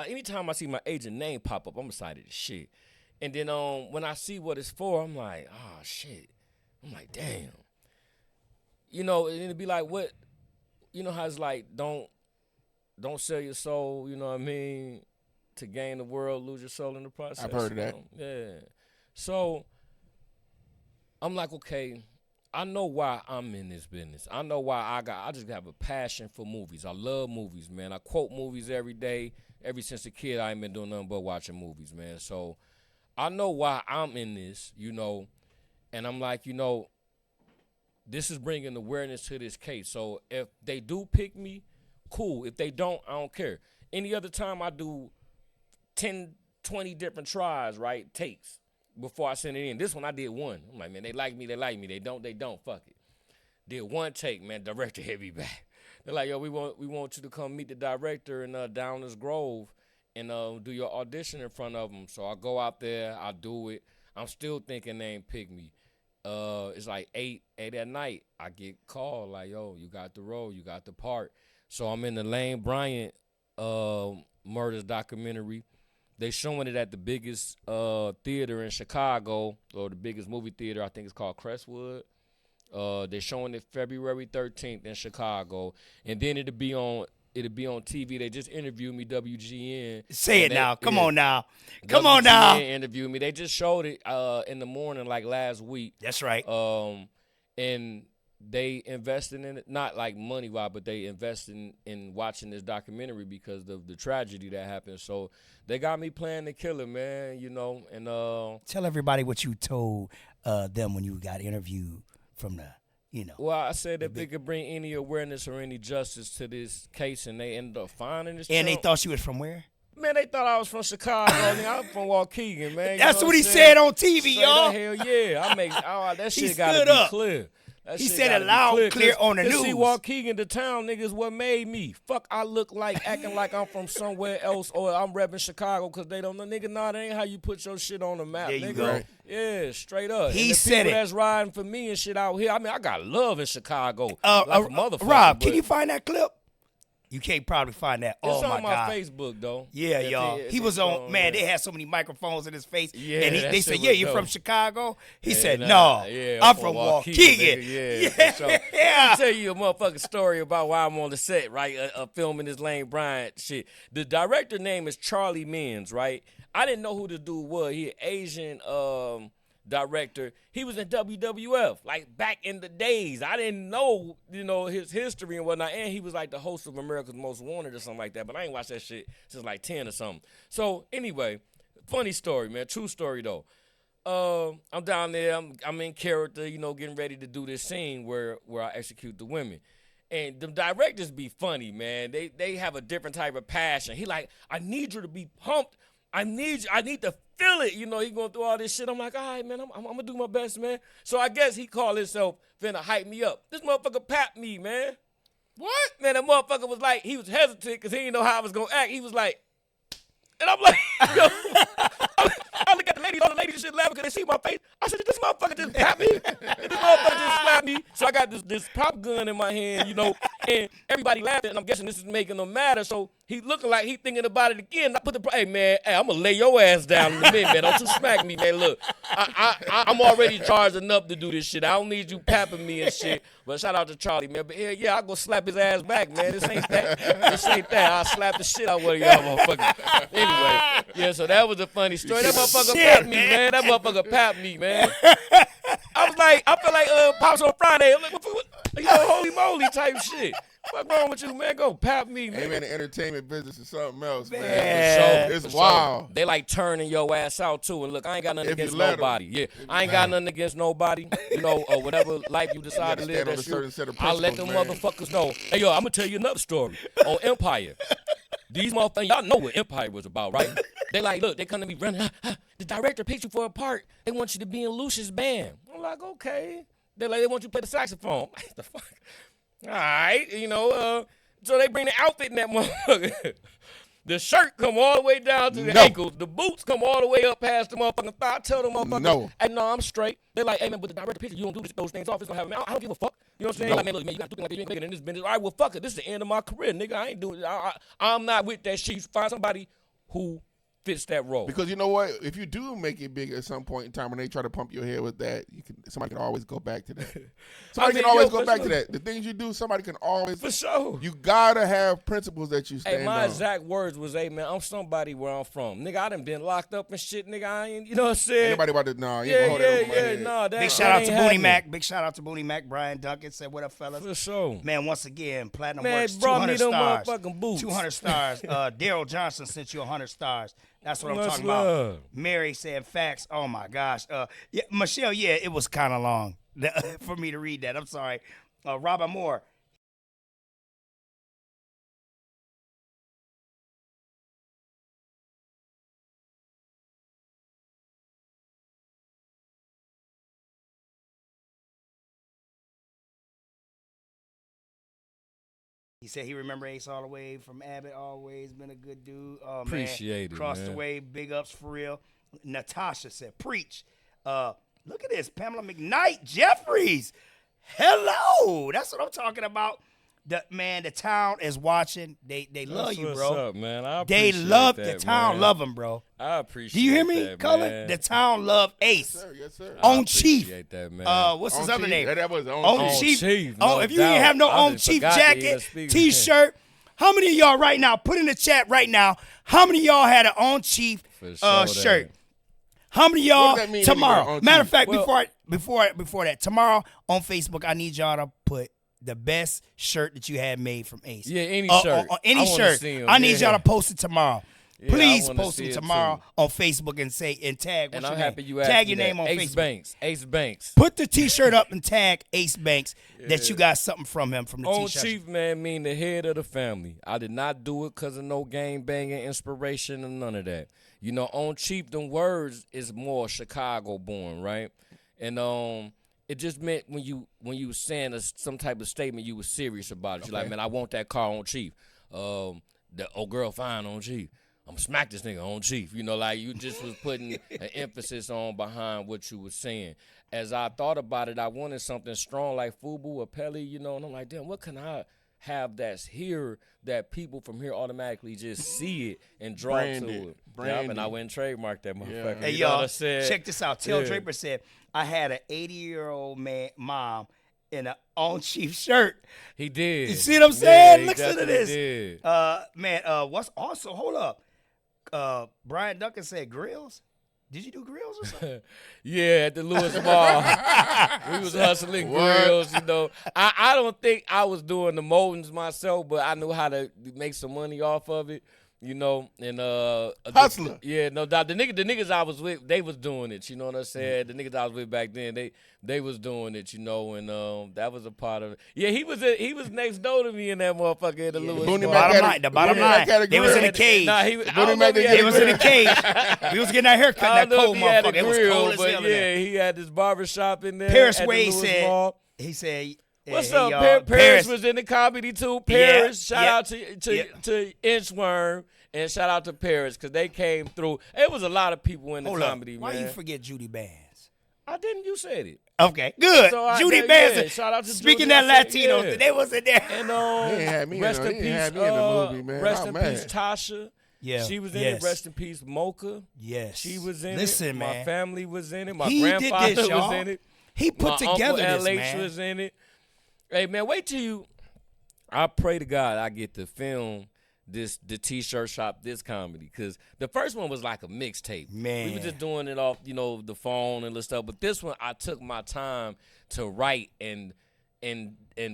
Anytime I see my agent name pop up, I'm excited as shit. And then when I see what it's for, I'm like, oh shit. I'm like, damn. And it'd be like, what? You know how it's like, don't sell your soul. You know what I mean? To gain the world, lose your soul in the process. I've heard of that. Yeah. So I'm like, okay. I know why I'm in this business. I know why I just have a passion for movies. I love movies, man. I quote movies every day. Ever since a kid, I ain't been doing nothing but watching movies, man. So I know why I'm in this, and I'm like, this is bringing awareness to this case. So if they do pick me, cool. If they don't, I don't care. Any other time I do 10, 20 different tries, right, takes. Before I send it in. This one I did one. I'm like, man, they like me. They don't, fuck it. Did one take, man, director hit me back. They're like, yo, we want you to come meet the director in Downers Grove and do your audition in front of him. So I go out there, I do it. I'm still thinking they ain't pick me. It's like 8 at night. I get called like, yo, you got the role, you got the part. So I'm in the Lane Bryant murders documentary. They showing it at the biggest theater in Chicago, or the biggest movie theater. I think it's called Crestwood. They're showing it February 13th in Chicago, and then it'll be on TV. They just interviewed me, WGN. Say it now. Come on now. WGN interviewed me. They just showed it in the morning, like last week. That's right. And they invested in it, not like money-wise, but they invested in watching this documentary because of the tragedy that happened. So they got me playing the killer, man, and tell everybody what you told them when you got interviewed from the, Well, I said if they could bring any awareness or any justice to this case, and they ended up finding this. And they thought you was from where? Man, they thought I was from Chicago. I'm from Waukegan, man. That's what he said on TV, y'all. Hell yeah. That shit gotta be clear. He said it loud, clear on the news. See, Waukegan, the town, niggas, what made me. Fuck, I look like acting like I'm from somewhere else, or I'm repping Chicago because they don't know. Nigga, nah, that ain't how you put your shit on the map, there nigga. You go. Yeah, straight up. He and the said people it. That's riding for me and shit out here. I mean, I got love in Chicago. Like a motherfucker. Rob, can you find that clip? You can't probably find that. It's on my God. Facebook, though. Yeah, y'all. He was on, man, they had so many microphones in his face. Yeah, and they said, yeah, you're dope. from Chicago? He said, nah, no, yeah, I'm from Waukegan. Yeah, for sure. Let me tell you a motherfucking story about why I'm on the set, right, filming this Lane Bryant shit. The director name is Charlie Mins, right? I didn't know who the dude was. He an Asian director. He was in WWF, like back in the days. I didn't know, his history and whatnot. And he was like the host of America's Most Wanted or something like that. But I ain't watched that shit since like 10 or something. So anyway, funny story, man. True story though. I'm down there. I'm in character, getting ready to do this scene where I execute the women. And the directors be funny, man. They have a different type of passion. He like, I need you to be pumped. I need to feel it. He going through all this shit. I'm like, all right, man, I'm going to do my best, man. So I guess he called himself finna hype me up. This motherfucker papped me, man. What? Man, that motherfucker was like, he was hesitant because he didn't know how I was going to act. He was like, and I'm like, yo. I look at the ladies, all the ladies and shit laughing because they see my face. I said, this motherfucker just papped me. This motherfucker just slapped me. So I got this pop gun in my hand, and everybody laughing, and I'm guessing this is making them madder. So he looking like he thinking about it again. I put hey, man, I'm going to lay your ass down in a minute, man. Don't you smack me, man. Look, I'm already charged enough to do this shit. I don't need you papping me and shit. But shout out to Charlie, man. But yeah, I'll go slap his ass back, man. This ain't that. I'll slap the shit out of one of y'all motherfuckers. Anyway, yeah, so that was a funny story. That motherfucker papped me, man. That motherfucker papped me, man. I feel like Pops on Friday. I'm like, what, holy moly type shit. What's wrong with you, man? Go pap me, man. Hey, man, the entertainment business is something else, man. So, it's wild. They like turning your ass out, too. And look, I ain't got nothing against nobody. Yeah, I ain't got nothing against nobody. Or whatever life you decide to live. I'll let them motherfuckers know. Hey, yo, I'm going to tell you another story on Empire. These motherfuckers, y'all know what Empire was about, right? They like, look, they come to me running. The director picked you for a part. They want you to be in Lucius' band. I'm like, okay. They want you to play the saxophone. What the fuck? All right, so they bring the outfit in that motherfucker. The shirt come all the way down to the ankles. The boots come all the way up past the motherfucking thigh. I tell the motherfucker, hey, no, I'm straight. They're like, hey, man, but the director picture, you don't do those things off. It's going to happen. I don't give a fuck. You know what I'm saying? Like, man, look, man, you got to do things like this. You ain't making it in this business. All right, well, fuck it. This is the end of my career, nigga. I ain't doing it. I'm not with that shit. You find somebody who fits that role. Because you know what? If you do make it big at some point in time when they try to pump your head with that, somebody can always go back to that. Somebody can always go back to that. The things you do, somebody can always. For sure. You got to have principles that you stand on. Hey, my exact words was, hey, man, I'm somebody where I'm from. Nigga, I done been locked up and shit, nigga. I ain't, you know what I'm saying? Anybody about to, nah, you ain't gonna hold that over my head. Nah, Big shout out to Booney Mac. Big shout out to Booney Mac. Brian Duncan said, what up, fellas? For sure. Man, once again, Platinum Man, Works, brought 200 me them stars. motherfucking boots. 200 stars. Daryl Johnson sent you 100 stars. That's what I'm Much talking love. about. Mary said facts. Oh, my gosh. Yeah, Michelle, yeah, it was kind of long for me to read that. I'm sorry. Robert Moore. He said he remember Ace all the way from Abbott. Always been a good dude. Oh, Appreciate it, Crossed man. the way. Big ups for real. Natasha said, preach. Look at this. Pamela McKnight Jeffries. Hello. That's what I'm talking about. The town is watching. They love That's you, what's bro. up, man. I They appreciate love that, the town. man. Love him, bro. I appreciate Do you hear me, that, Cullen? man. The town love Ace. Yes, sir. Yes, sir. I On Chief. appreciate that, man. What's his On other Chief. name? That was On On Chief. Chief. no If you doubt. didn't have no I On just Chief forgot to even jacket, speak with T-shirt, how many of y'all right now, put in the chat right now, how many of y'all had an On Chief For sure shirt? that. How many of What y'all does that mean, tomorrow? On Matter of Chief? fact, Well- before that, tomorrow on Facebook, I need y'all to put the best shirt that you had made from Ace. Yeah, any Uh, shirt. any I wanna shirt. see 'em, I need yeah. y'all to post it tomorrow. Yeah, I Please wanna post see it it tomorrow too. on Facebook and tag. And What's I'm your happy name? you asked Tag me your that. name on Ace Facebook. Banks. Ace Banks. Put the T-shirt up and tag Ace Banks that you got something from him from the On T-shirt. Chief, man, mean the head of the family. I did not do it because of no gang banging inspiration and none of that. You know, On Chief, them words is more Chicago born, right? And it just meant when you was saying some type of statement, you was serious about it. You're like, man, I want that car On Chief. The old girl fine On Chief. I'm smack this nigga On Chief. You know, like you just was putting an emphasis on behind what you was saying. As I thought about it, I wanted something strong like Fubu or Pelly, you know, and I'm like, damn, what can I have that's here that people from here automatically just see it and draw Brand to it. it. Brand Yeah, and it. I went and trademarked that motherfucker. Hey, You know what y'all, I said? check this out. Tell Yeah. Draper said, I had an 80-year-old mom in an On Chief shirt. He did. You see what I'm saying? he Listen to definitely this. did. What's also, hold up. Brian Duncan said grills. Did you do grills or something? Yeah, at the Lewis Mall. We was hustling grills, you know. I don't think I was doing the moldings myself, but I knew how to make some money off of it, you know. And Hustler. Yeah, no doubt. The niggas I was with, they was doing it, you know what I said? The niggas I was with back then, they was doing it, you know, and that was a part of it. Yeah, he was next door to me in that motherfucker at the Lewis Booney Mall. Mac Bottom had a- line, the bottom Booney Mac line. had a They was in grill. a cage. Nah, I Booney don't know Mac if he didn't had They a was in a grill. cage. We was getting that haircut in I that don't know cold if he had a motherfucker. It was grill, cold as but hell in there. yeah, he had this barbershop in there. Paris at the Wade Lewis said, Mall. he said, What's hey, up, y'all, Paris was in the comedy too. Paris, Yeah, shout yeah, out to Inchworm and shout out to Paris because they came through. It was a lot of people in the Hold up. comedy, Why man. you forget Judy Bands? I didn't. You said it. Okay, good. So Judy yeah, Bands. shout out to Speaking Judy, I that said, Latino, yeah. they was in there. And He ain't had me in rest the- in he peace. ain't had me in the movie, man. Rest I'm in mad. peace, Tasha. Yeah, She was in yes. it. Rest in peace, Mocha. Yes. She was in Listen, it. man. My family was in it. My He did grandfather this, y'all. was in it. He put My together Uncle this, LH man. was in it. Hey, man, wait till you. I pray to God I get to film the T-shirt shop, this comedy, because the first one was like a mixtape. Man. We were just doing it off, the phone and stuff. But this one, I took my time to write and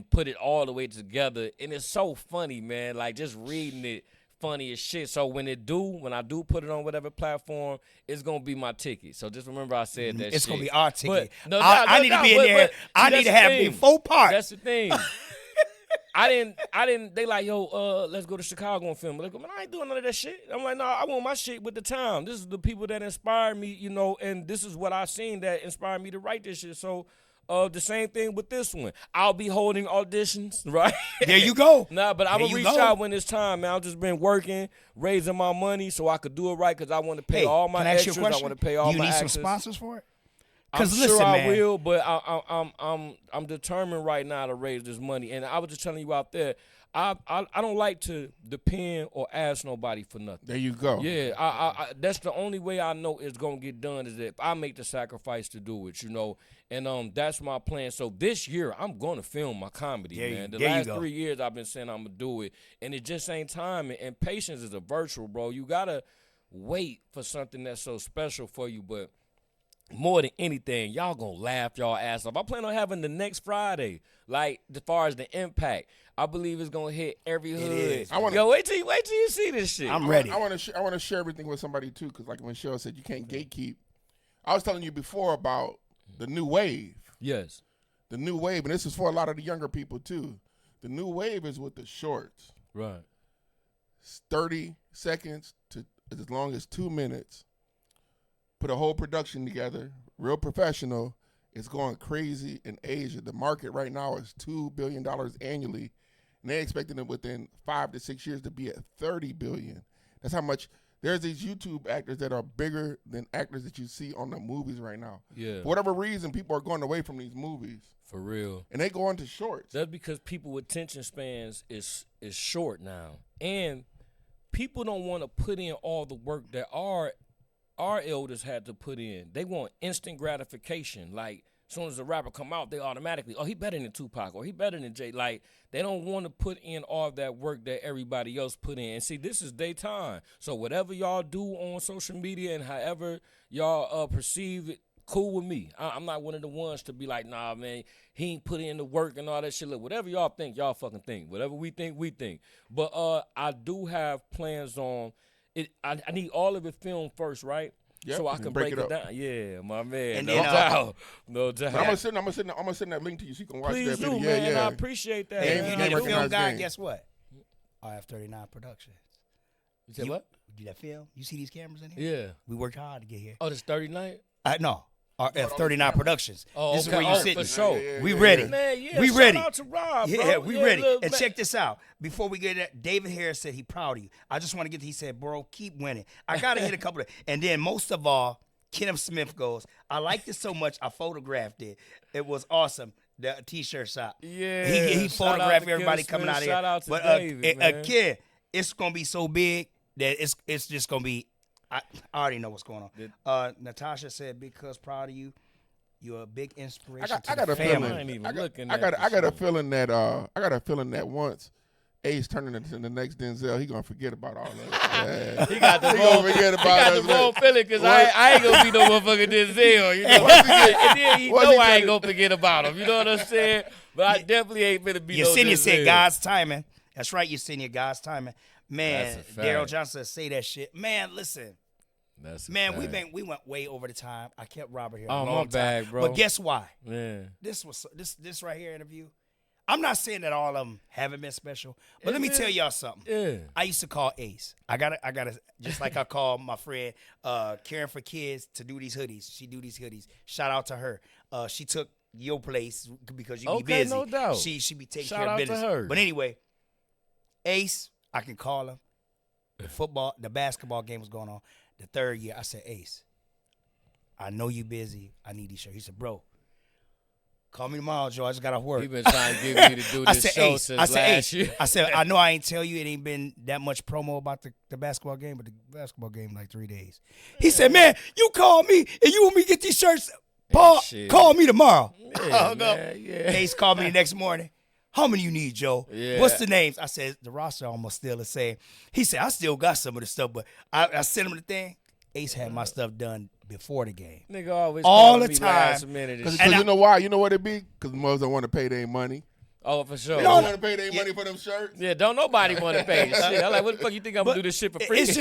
put it all the way together, and it's so funny, man. Like just reading it, funny as shit. So when I do put it on whatever platform, it's gonna be my ticket. So just remember I said that. It's shit. gonna be our ticket. But, I need to be in there. I need to have it 4 parts. That's the thing. I didn't. They like, yo, let's go to Chicago and film. Like, man, I ain't doing none of that shit. I'm like, no, I want my shit with the time. This is the people that inspired me, and this is what I seen that inspired me to write this shit. So, the same thing with this one. I'll be holding auditions, right? There you go. Nah, but I'm There gonna you reach go. out when it's time, man. I've just been working, raising my money so I could do it right because I want to pay all my can I ask you extras. a question? I want to pay all Do you my need some actors. sponsors for it? I'm 'Cause sure listen, I man. will, but I'm determined right now to raise this money. And I was just telling you out there, I don't like to depend or ask nobody for nothing. There you go. Yeah, I that's the only way I know it's gonna get done is if I make the sacrifice to do it, and that's my plan. So this year I'm gonna film my comedy, man. The last 3 years I've been saying I'm gonna do it, and it just ain't time. And patience is a virtue, bro. You gotta wait for something that's so special for you, but more than anything, y'all gonna laugh y'all ass off. I plan on having the next Friday, like as far as the impact. I believe it's gonna hit every hood. is. Yo, wait till you see this shit. I'm ready. I want to share everything with somebody too, because like when Michelle said, you can't gatekeep. I was telling you before about the new wave. Yes. The new wave, and this is for a lot of the younger people too. The new wave is with the shorts. Right. It's 30 seconds to as long as 2 minutes. Put a whole production together, real professional. It's going crazy in Asia. The market right now is $2 billion annually, and they're expecting it within 5 to 6 years to be at $30 billion. That's how much. There's these YouTube actors that are bigger than actors that you see on the movies right now. Yeah. For whatever reason, people are going away from these movies, For real. and they go into shorts. That's because people with attention spans is short now, and people don't want to put in all the work that our elders had to put in. They want instant gratification. Like, as soon as a rapper come out, they automatically, he better than Tupac or he better than Jay. Like, they don't want to put in all that work that everybody else put in. And see, this is their time. So whatever y'all do on social media and however y'all perceive it, cool with me. I'm not one of the ones to be like, nah, man, he ain't put in the work and all that shit. Look, whatever y'all think, y'all fucking think. Whatever we think, we think. But I do have plans on it. I need all of it filmed first, right? Yep, So I and can break break it it up. down. Yeah, my man. And No then, doubt. No doubt. But I'm gonna send that link to you so you can watch Please that do, video. man. Yeah. I appreciate that. Hey, Game- if you man. need a game film recognized guy, game. guess what? RF39 Productions. You said what? Do that film? You see these cameras in here? Yeah. We worked hard to get here. Oh, this 39? No, RF39 Productions. Oh, this okay. is where you For sitting. sure. We ready. Man, yeah. We shout ready. out to Rob, Yeah, bro. we ready. look, And man. check this out. Before we get that, David Harris said he proud of you. I just want to get. He said, "Bro, keep winning." I gotta hit a couple of. And then most of all, Kenneth Smith goes, "I liked it so much. I photographed it. It was awesome." The T-shirt shop. Yeah. he Shout out photographed to everybody Kenneth coming Smith. out of here. Shout out to But David, man. Ken, it's gonna be so big that it's just gonna be. I already know what's going on. Natasha said, "Because proud of you, you're a big inspiration I to got the a family." feeling. I ain't even I looking got at I got a this feeling that once Ace turning into the next Denzel, he gonna forget about all that. Yeah. He got the He wrong, gonna forget he about got us, the wrong man. feeling because What? I ain't gonna be no motherfucking Denzel, you know. What's he get- And then he what's know he I ain't gonna- gonna forget about him. You know what I'm saying? But I definitely ain't finna be no Yesenia Denzel. said God's timing. That's right, Yesenia, God's timing. Man, That's a fact. Daryl Johnson say that shit. Man, listen. That's a Man, fact. we went way over the time. I kept Robert here. Oh, a my long bad, time. bro. But guess why? Yeah. This right here interview. I'm not saying that all of them haven't been special, but let me It tell is. y'all something. Yeah. I used to call Ace. I gotta just like I call my friend Caring for Kids to do these hoodies. She do these hoodies. Shout out to her. She took your place because you be Okay, busy. no doubt. She be taking Shout care of out to business. her. But anyway, Ace, I can call him. The basketball game was going on. The third year, I said, Ace, I know you busy. I need these shirts. He said, bro, call me tomorrow, Joe. I just got off work. He been trying to get me to do I this said, show Ace. since I said, last Ace. year. I said, I know I ain't tell you it ain't been that much promo about the basketball game, but the basketball game like 3 days. He said, man, you called me and you want me to get these shirts. Paul, Shit. call me tomorrow. I Yeah, hung up. man, yeah. Ace called me the next morning. How many you need, Joe? Yeah. What's the names? I said, the roster almost still the same. He said, I still got some of the stuff, but I sent him the thing. Ace had my stuff done before the game. Nigga always All calling the me time. last minute and Because shit. you know why? You know what it be? Because mothers don't want to pay their money. Oh, for sure. They don't want to pay their money for them shirts. Yeah, don't nobody want to pay. Shit, I'm like, what the fuck you think I'm gonna do this shit for free? It's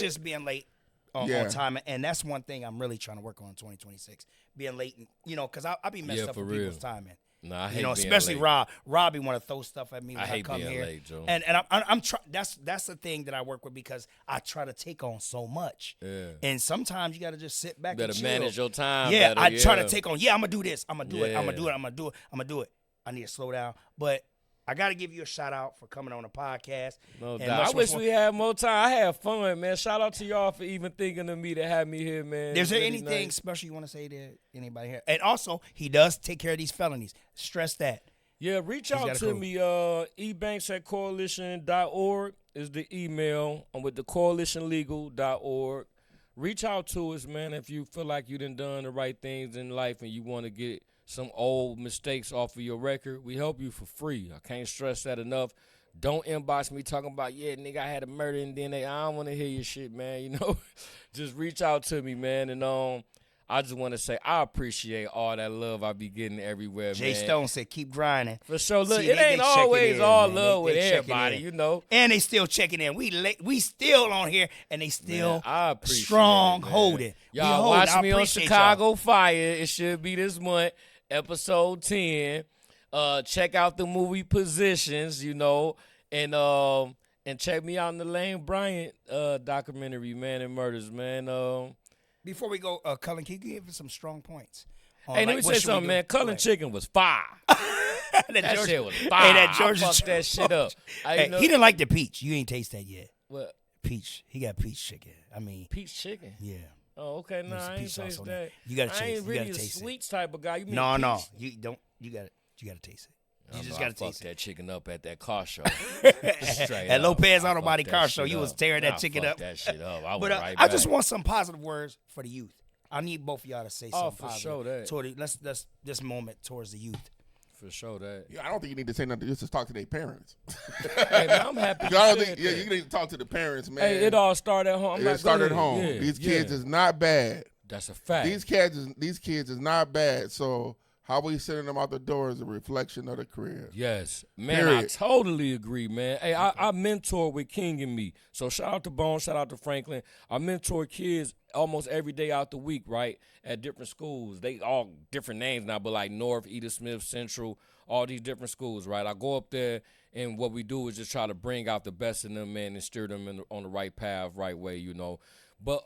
just being late on Yeah. time, and that's one thing I'm really trying to work on in 2026. Being late, because I be messed Yeah, up for with real. people's timing. Nah, I hate being Especially late. Rob. Rob be want to throw stuff at me when I hate come being here. late, Joe. And I'm trying. That's the thing that I work with because I try to take on so much. Yeah. And sometimes you got to just sit back. You and better chill. manage your time. Yeah, better, I try to take on. Yeah, I'm gonna do this. I'm gonna do it. I'm Yeah. gonna do it. I'm gonna do it. I'm gonna do it. I need to slow down. But I got to give you a shout out for coming on the podcast. No And doubt. I much wish more- we had more time. I had fun, man. Shout out to y'all for even thinking of me to have me here, man. Is there Really anything nice. special you want to say to anybody here? And also, he does take care of these felonies. Stress that. Yeah, reach got out a to crew. me. ebanks@coalition.org is the email. I'm with the coalitionlegal.org. Reach out to us, man, if you feel like you done the right things in life and you want to get some old mistakes off of your record. We help you for free. I can't stress that enough. Don't inbox me talking about, yeah, nigga, I had a murder and then I don't want to hear your shit, man. You know, just reach out to me, man. And I just want to say I appreciate all that love I be getting everywhere, Jay man. Stone said, keep grinding. For sure. Look, See, it they ain't checking always in, all man. love with They checking everybody, in. you know. And they still checking in. We still on here, and they still Man, I appreciate strong it, man. holding. We Y'all holding. watch I me on appreciate Chicago Fire. It should be this month, episode 10. Check out the movie Positions, you know, and check me out in the Lane Bryant documentary, Man and Murders, man. Before we go, Cullen, can you give us some strong points? Hey, let me say something, man. Cullen Chicken was fire. That shit was fire. Hey, that Georgia I fucked that shit up. Hey, he didn't like the peach. You ain't taste that yet. What? Peach. He got peach chicken. I mean, Peach chicken? yeah. Oh, okay. Nah, There's I some ain't peach sauce taste on there. that. You gotta I taste. ain't You really gotta a taste it. sweets type of guy. You mean No. peach? You don't. You gotta taste it. You just I gotta fucked taste it. that chicken up at that car show. At Lopez Auto Body fucked Car that Show, shit you was up. tearing that I chicken fucked up. that shit up. I But went right I back. just want some positive words for the youth. I need both of y'all to say something for positive. sure that. Toward let's this moment towards the youth. For sure that. Yeah, I don't think you need to say nothing. Just talk to their parents. Hey, man, I'm happy. I You don't said think. Yeah, that. you need to talk to the parents, man. Hey, it all started at home. It started at home. Yeah, These yeah. kids is not bad. That's a fact. These kids is not bad. So how we sending them out the door is a reflection of the career. Yes, man, I Period. totally agree, man. Hey, I mentor with King and me. So shout out to Bone, shout out to Franklin. I mentor kids almost every day out the week, right, at different schools. They all different names now, but like North, Edith Smith, Central, all these different schools, right? I go up there, and what we do is just try to bring out the best in them, man, and steer them on the right path, right way, you know. But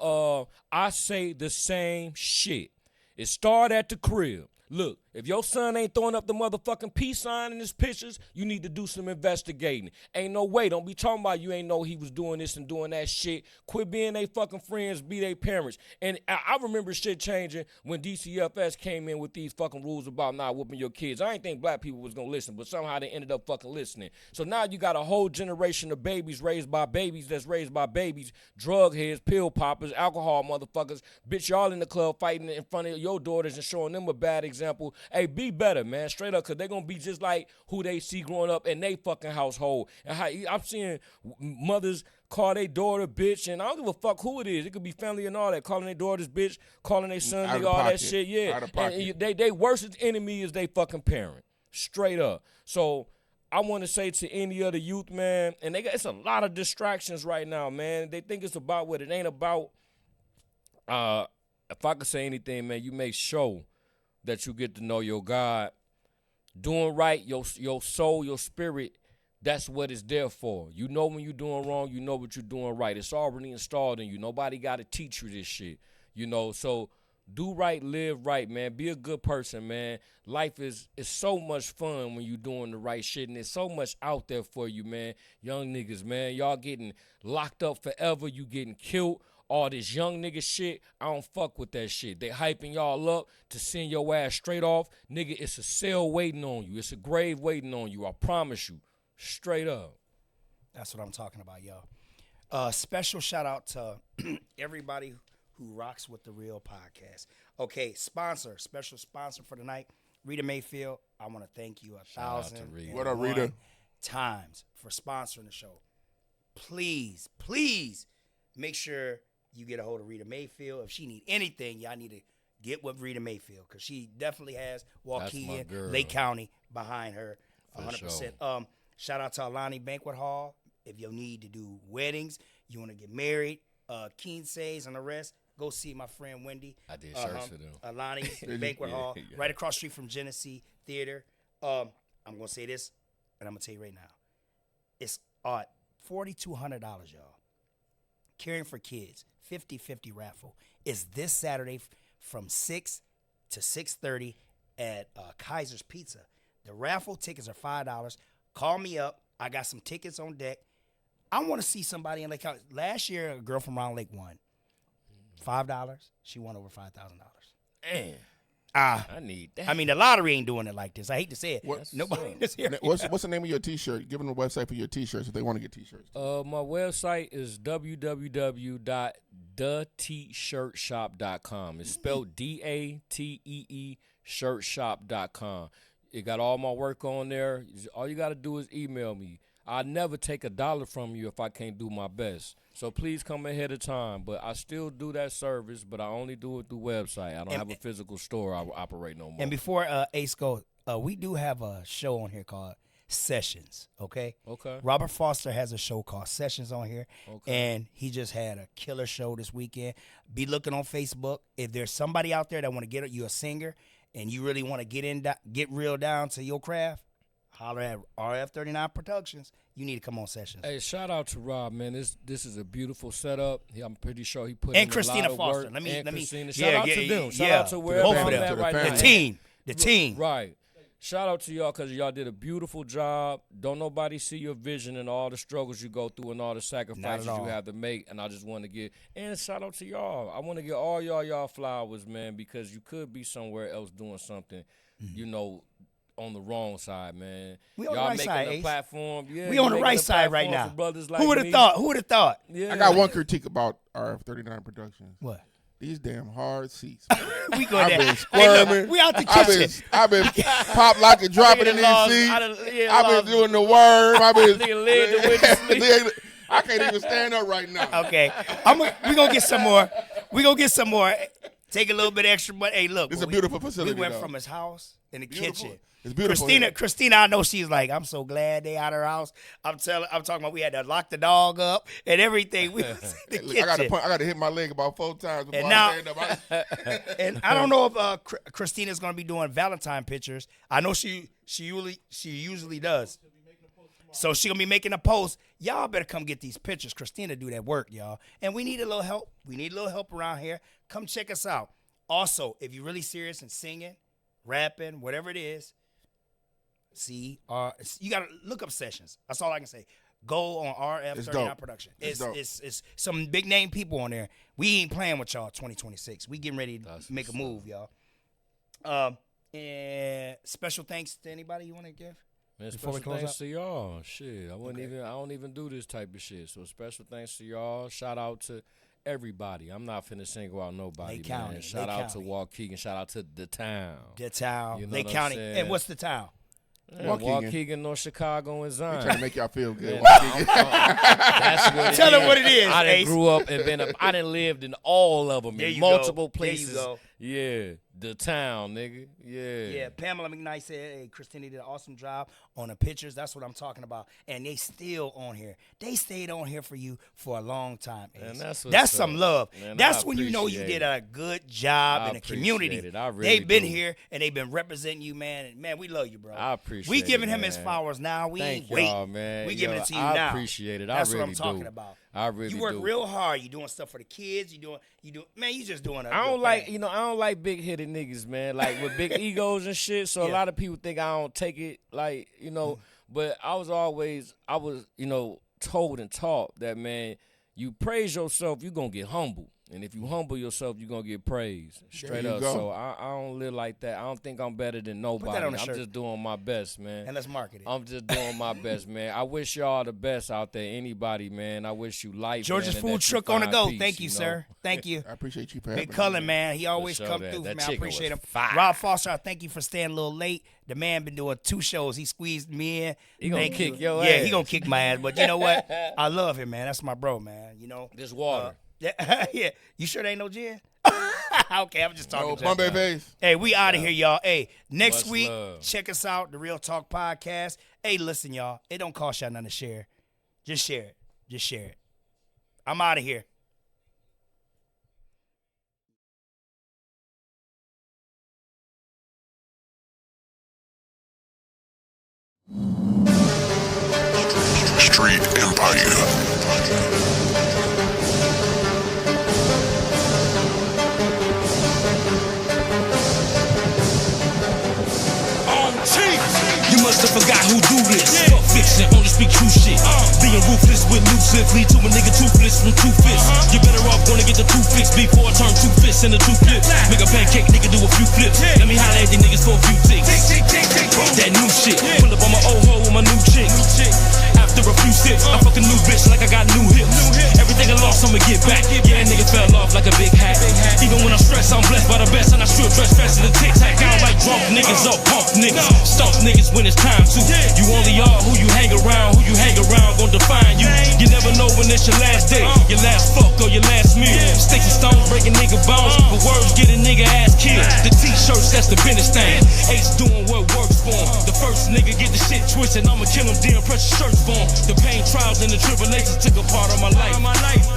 I say the same shit. It started at the crib. Look, if your son ain't throwing up the motherfucking peace sign in his pictures, you need to do some investigating. Ain't no way. Don't be talking about you ain't know he was doing this and doing that shit. Quit being they fucking friends, be they parents. And I remember shit changing when DCFS came in with these fucking rules about not whooping your kids. I ain't think black people was gonna listen, but somehow they ended up fucking listening. So now you got a whole generation of babies raised by babies that's raised by babies, drug heads, pill poppers, alcohol motherfuckers. Bitch, y'all in the club fighting in front of your daughters and showing them a bad example. Hey, be better, man, straight up, because they're going to be just like who they see growing up in their fucking household. And how I'm seeing mothers call their daughter bitch, and I don't give a fuck who it is. It could be family and all that, calling their daughters bitch, calling their son Out of nigga, all that pocket. shit, yeah. Out of pocket. And they worst enemy is they fucking parent, straight up. So I want to say to any other youth, man, and it's a lot of distractions right now, man. They think it's about what it ain't about. If I could say anything, man, you make sure that you get to know your God. Doing right, your soul, your spirit, that's what it's there for. You know when you're doing wrong, you know what you're doing right. It's already installed in you. Nobody got to teach you this shit, you know. So do right, live right, man. Be a good person, man. Life is so much fun when you're doing the right shit, and there's so much out there for you, man. Young niggas, man, y'all getting locked up forever. You getting killed. All this young nigga shit, I don't fuck with that shit. They hyping y'all up to send your ass straight off. Nigga, it's a cell waiting on you. It's a grave waiting on you. I promise you. Straight up. That's what I'm talking about, y'all. Special shout out to everybody who rocks with the Real Podcast. Okay, special sponsor for the night, Rita Mayfield. I want to thank you out to Rita. What up, Rita? times for sponsoring the show. Please make sure you get a hold of Rita Mayfield. If she need anything, y'all need to get with Rita Mayfield because she definitely has Waukegan, girl. Lake County behind her 100%. sure. Shout out to Alani Banquet Hall. If you need to do weddings, you want to get married, quinces and the rest, go see my friend Wendy. I did search for them. Alani Banquet Hall, yeah. right across the street from Genesee Theater. I'm going to say this, and I'm going to tell you right now. It's $4,200, y'all. Caring for Kids, 50/50 raffle is this Saturday from 6 to 6:30 at Kaiser's Pizza. The raffle tickets are $5. Call me up. I got some tickets on deck. I want to see somebody in Lake County. Last year, a girl from Round Lake won. $5. She won over $5,000. Man, I need that. I mean, the lottery ain't doing it like this. I hate to say it. What's- Nobody is here. What's the name of your T-shirt? Give them the website for your T-shirts if they want to get T-shirts. My website is www.theteeshirtshop.com. It's spelled DATEE shirtshop.com. It got all my work on there. All you got to do is email me. I never take $1 from you if I can't do my best. So please come ahead of time. But I still do that service, but I only do it through website. I don't have a physical store I operate no more. And before Ace goes, we do have a show on here called Sessions, okay? Okay. Robert Foster has a show called Sessions on here, Okay. and he just had a killer show this weekend. Be looking on Facebook. If there's somebody out there that want to get you a singer and you really want to get real down to your craft, holler at RF39 Productions. You need to come on Sessions. Hey, shout out to Rob, man. This is a beautiful setup. I'm pretty sure he put And in Christina a lot of Foster. work. Let me Christina. yeah, Shout out yeah, to them. Shout yeah, out to to wherever both of I'm them. at To the right family. now. The team. Right. Shout out to y'all because y'all did a beautiful job. Don't nobody see your vision and all the struggles you go through and all the sacrifices you all. have to make. And I just want to give and shout out to y'all. I want to give all y'all flowers, man, because you could be somewhere else doing something, on the wrong side, man. We on the y'all right making side, a Ace. platform. Yeah, We you on the making right a side right platform now. for brothers like Who would have me. thought? Who would have thought? Yeah. I got one critique about RF39 Productions. What? These damn hard seats. We go I've there. been Hey, squirming. look, we out the I've kitchen. been pop lock and dropping in these seats. I've been doing the worm. I've been. Nigga led the witness. I can't even stand up right now. Okay, we gonna get some more. We gonna get some more. Take a little bit extra, but hey, look. It's but a beautiful facility, We went though. from his house in the Beautiful. kitchen. It's beautiful here. Christina, I know she's like, I'm so glad they out of her house. I'm talking about we had to lock the dog up and everything. We was in the Look, kitchen. I got to hit my leg about 4 times before And I now- stand up. And I don't know if Christina's gonna be doing Valentine pictures. I know she usually does. So she gonna be making a post. Y'all better come get these pictures. Christina do that work, y'all. And we need a little help. We need a little help around here. Come check us out. Also, if you're really serious in singing, rapping, whatever it is, you gotta look up Sessions. That's all I can say. Go on It's RF39 dope. Production. It's dope. It's some big name people on there. We ain't playing with y'all 2026. We getting ready to make a move, y'all. And special thanks to anybody you want to give? Man, Before we special close thanks out? to y'all. Shit, I don't even do this type of shit. So special thanks to y'all. Shout out to everybody. I'm not finna single out nobody, Lake man. County, Shout Lake out County. to Waukegan. Shout out to the town. The town, You know Lake what I'm County. saying? And what's the town? Waukegan. Waukegan, North Chicago, and Zion. Trying to make y'all feel good. That's what Tell them what it is, I done Ace. grew up and I done lived in all of them, There in you multiple go. There you places. go. Yeah, the town, nigga. Yeah. Yeah, Pamela McKnight said, hey, Christina did an awesome job on the pictures. That's what I'm talking about. And they still on here. They stayed on here for you for a long time. Man, Ace. that's what's That's up. some love. Man, That's I when you know you appreciate did it. a good job I in the community. appreciate it. I really They've been do. here and they've been representing you, man. And man, we love you, bro. I appreciate We giving it, him his man. flowers now. We Thank ain't waiting. y'all, man. We giving Yo, it to you I now. appreciate it. I That's really what I'm talking do. about. I really You work do. real hard. You doing stuff for the kids. You doing. Man, you just doing. I don't like big headed niggas, man. Like with big egos and shit. So a Yeah. lot of people think I don't take it, like, but I was told and taught that, man, you praise yourself, you gonna get humble. And if you humble yourself, you're going to get praised. Straight you up. go. So I don't live like that. I don't think I'm better than nobody. on a I'm shirt. just doing my best, man. And let's market it. I'm just doing my best, man. I wish y'all the best out there. Anybody, man. I wish you life. George's man, and Food that you Truck on the find go. peace, Thank you, know? sir. Thank you. I appreciate you for having Big me, Cullen, man. He always sure, come that- through that for me. I chicken appreciate him. was fire. Rob Foster, I thank you for staying a little late. The man been doing 2 shows. He squeezed me in. He gonna Thank kick you. your Yeah, ass. he gonna kick my ass. But you know what? I love him, man. That's my bro, man. You know. This water. Yeah. Yeah. You sure there ain't no gin? Okay, I'm just talking. No, junk. Bombay Face. Hey, we out of here, y'all. Hey, next Much week, love. check us out, the Real Talk Podcast. Hey, listen, y'all. It don't cost y'all nothing to share. Just share it. Just share it. I'm out of here. Street Empire. You must have forgot who do this. Fuck send a two flips. Make a pancake, nigga, do a few flips. Let me holler at the niggas for a few ticks. That new shit. Pull up on my old hoe with my new chick. After a few sips, I fuck a new bitch like I got new hips. Everything I lost, I'ma get back. Yeah, nigga fell off like a big hat. Even when I'm stressed, I'm blessed by the best, and I still dress faster than tic tac. I don't like drunk niggas or punk niggas. Stump niggas when it's time to. You only are who you hang around. Who you hang around gon' define you. You never know when it's your last day, your last fuck or your last meal. Sticks and stones breaking nigga bones, but words get a nigga ass killed. The t-shirts, that's the business thing. Ace doing what works for him. The first nigga get the shit twisted, I'ma kill him, then pressure shirts for him. The pain, trials, and the tribulations took a part of my life.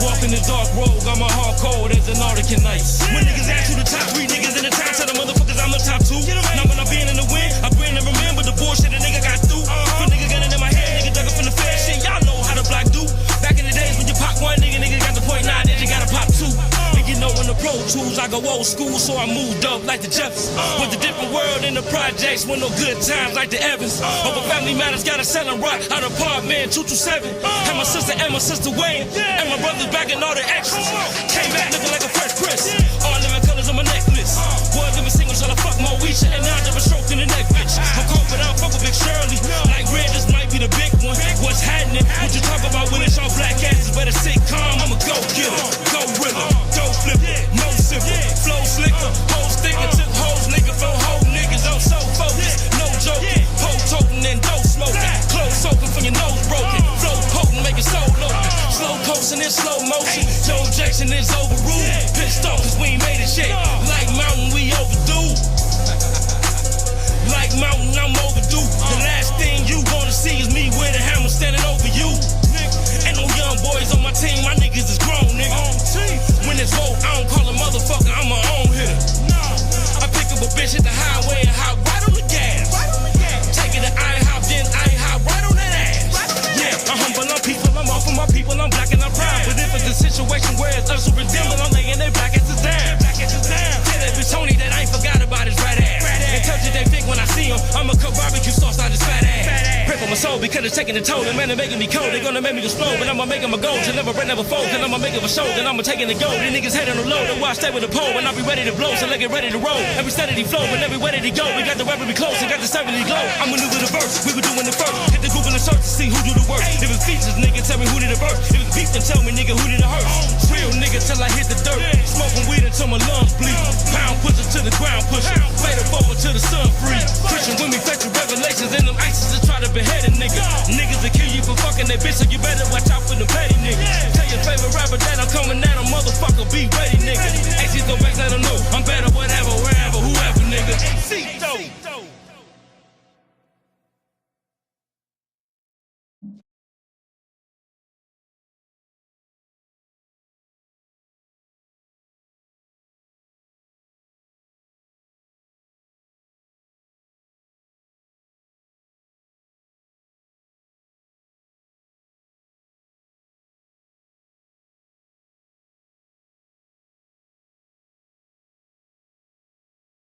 Walking the dark road, got my heart cold as an Arctic nights. When niggas ask you the top 3 niggas in the town, tell the motherfuckers I'm the top 2. Now when I'm being in the wind, I bring and remember the bullshit a nigga got through. Put nigga gun in my head, nigga dug up from the fair shit. Y'all know how the block do. Back in the days when you pop one nigga got the .9, then you gotta pop 2. And you know in the Pro Tools, I go old school, so I moved up like the Jeffersons. With a different world in the projects, with no good times like the Evans. Over family matters, gotta sell and rock out of apartment 227. And my sister Wayne, and my brothers back in all the extras. Came back looking like a fresh prince. All living colors on my necklace. Boy, living single till I fuck Moesha, and now I never stroke in the neck, bitch. I'm cold, but I don't fuck with Big Shirley. Like red, this might be the big one. What's happening? What you talk about when it's all black asses? Better sit calm, I'm a go getter, go riller, go flipper, mo sipper, flow slicker, whole sticker, took hoes nigga for whole niggas. I'm so focused, no joking, pole toting and dope smoking, clothes soaking from your nose broken, flow potent, make it so open, slow coasting in slow motion, Joe Jackson is overruled, pissed off cause we ain't made it shit, like mountain we overdue. Like mountain, I'm overdue. The last thing you wanna see is me with a hammer standing over you. Ain't no young boys on my team, my niggas is grown, nigga. When it's vote, I don't call a motherfucker, I'm my own hitter. I pick up a bitch at the highway and hop right on the gas. Take it to IHOP, then IHOP right on that ass. Yeah, I'm humble, I'm people, I'm off for my people, I'm black and I'm proud. But if it's a situation where it's us who redeemed, I'm laying their black asses down. Tell that bitch Tony that I ain't forgot about his right ass. And touch it, they think when I see him, I'ma cut barbecue sauce out his fat ass. Rip on my soul because it's taking a toll, and man, they're making me cold. They're gonna make me explode, but I'ma make them a goal. To never break, never fold, and I'ma make it a show. Then I'ma take it and go. The niggas head on the low, that's why I stay with the pole, and I'll be ready to blow, so let's get ready to roll. Every steady flow, and every way that he go, we got the weaponry close, and got the 70 glow. I'm maneuver the verse, we were doing it first. Hit the Google and search to see who do the work. If it's features, nigga, tell me who did the verse. If it's beef, then tell me, nigga, who did the hurt. Real nigga till I hit the dirt. Smoking weed until my lungs bleed. Pound pusher to the ground pusher. Fade it forward till the sun free. Pushing with me, fetching revelations, and them ISIS to try to behead a nigga. Niggas will kill you for fucking that bitch, so you better watch out for the petty niggas. Tell your favorite rapper that I'm coming at a motherfucker, be ready, nigga. AC's go back, let them know I'm back.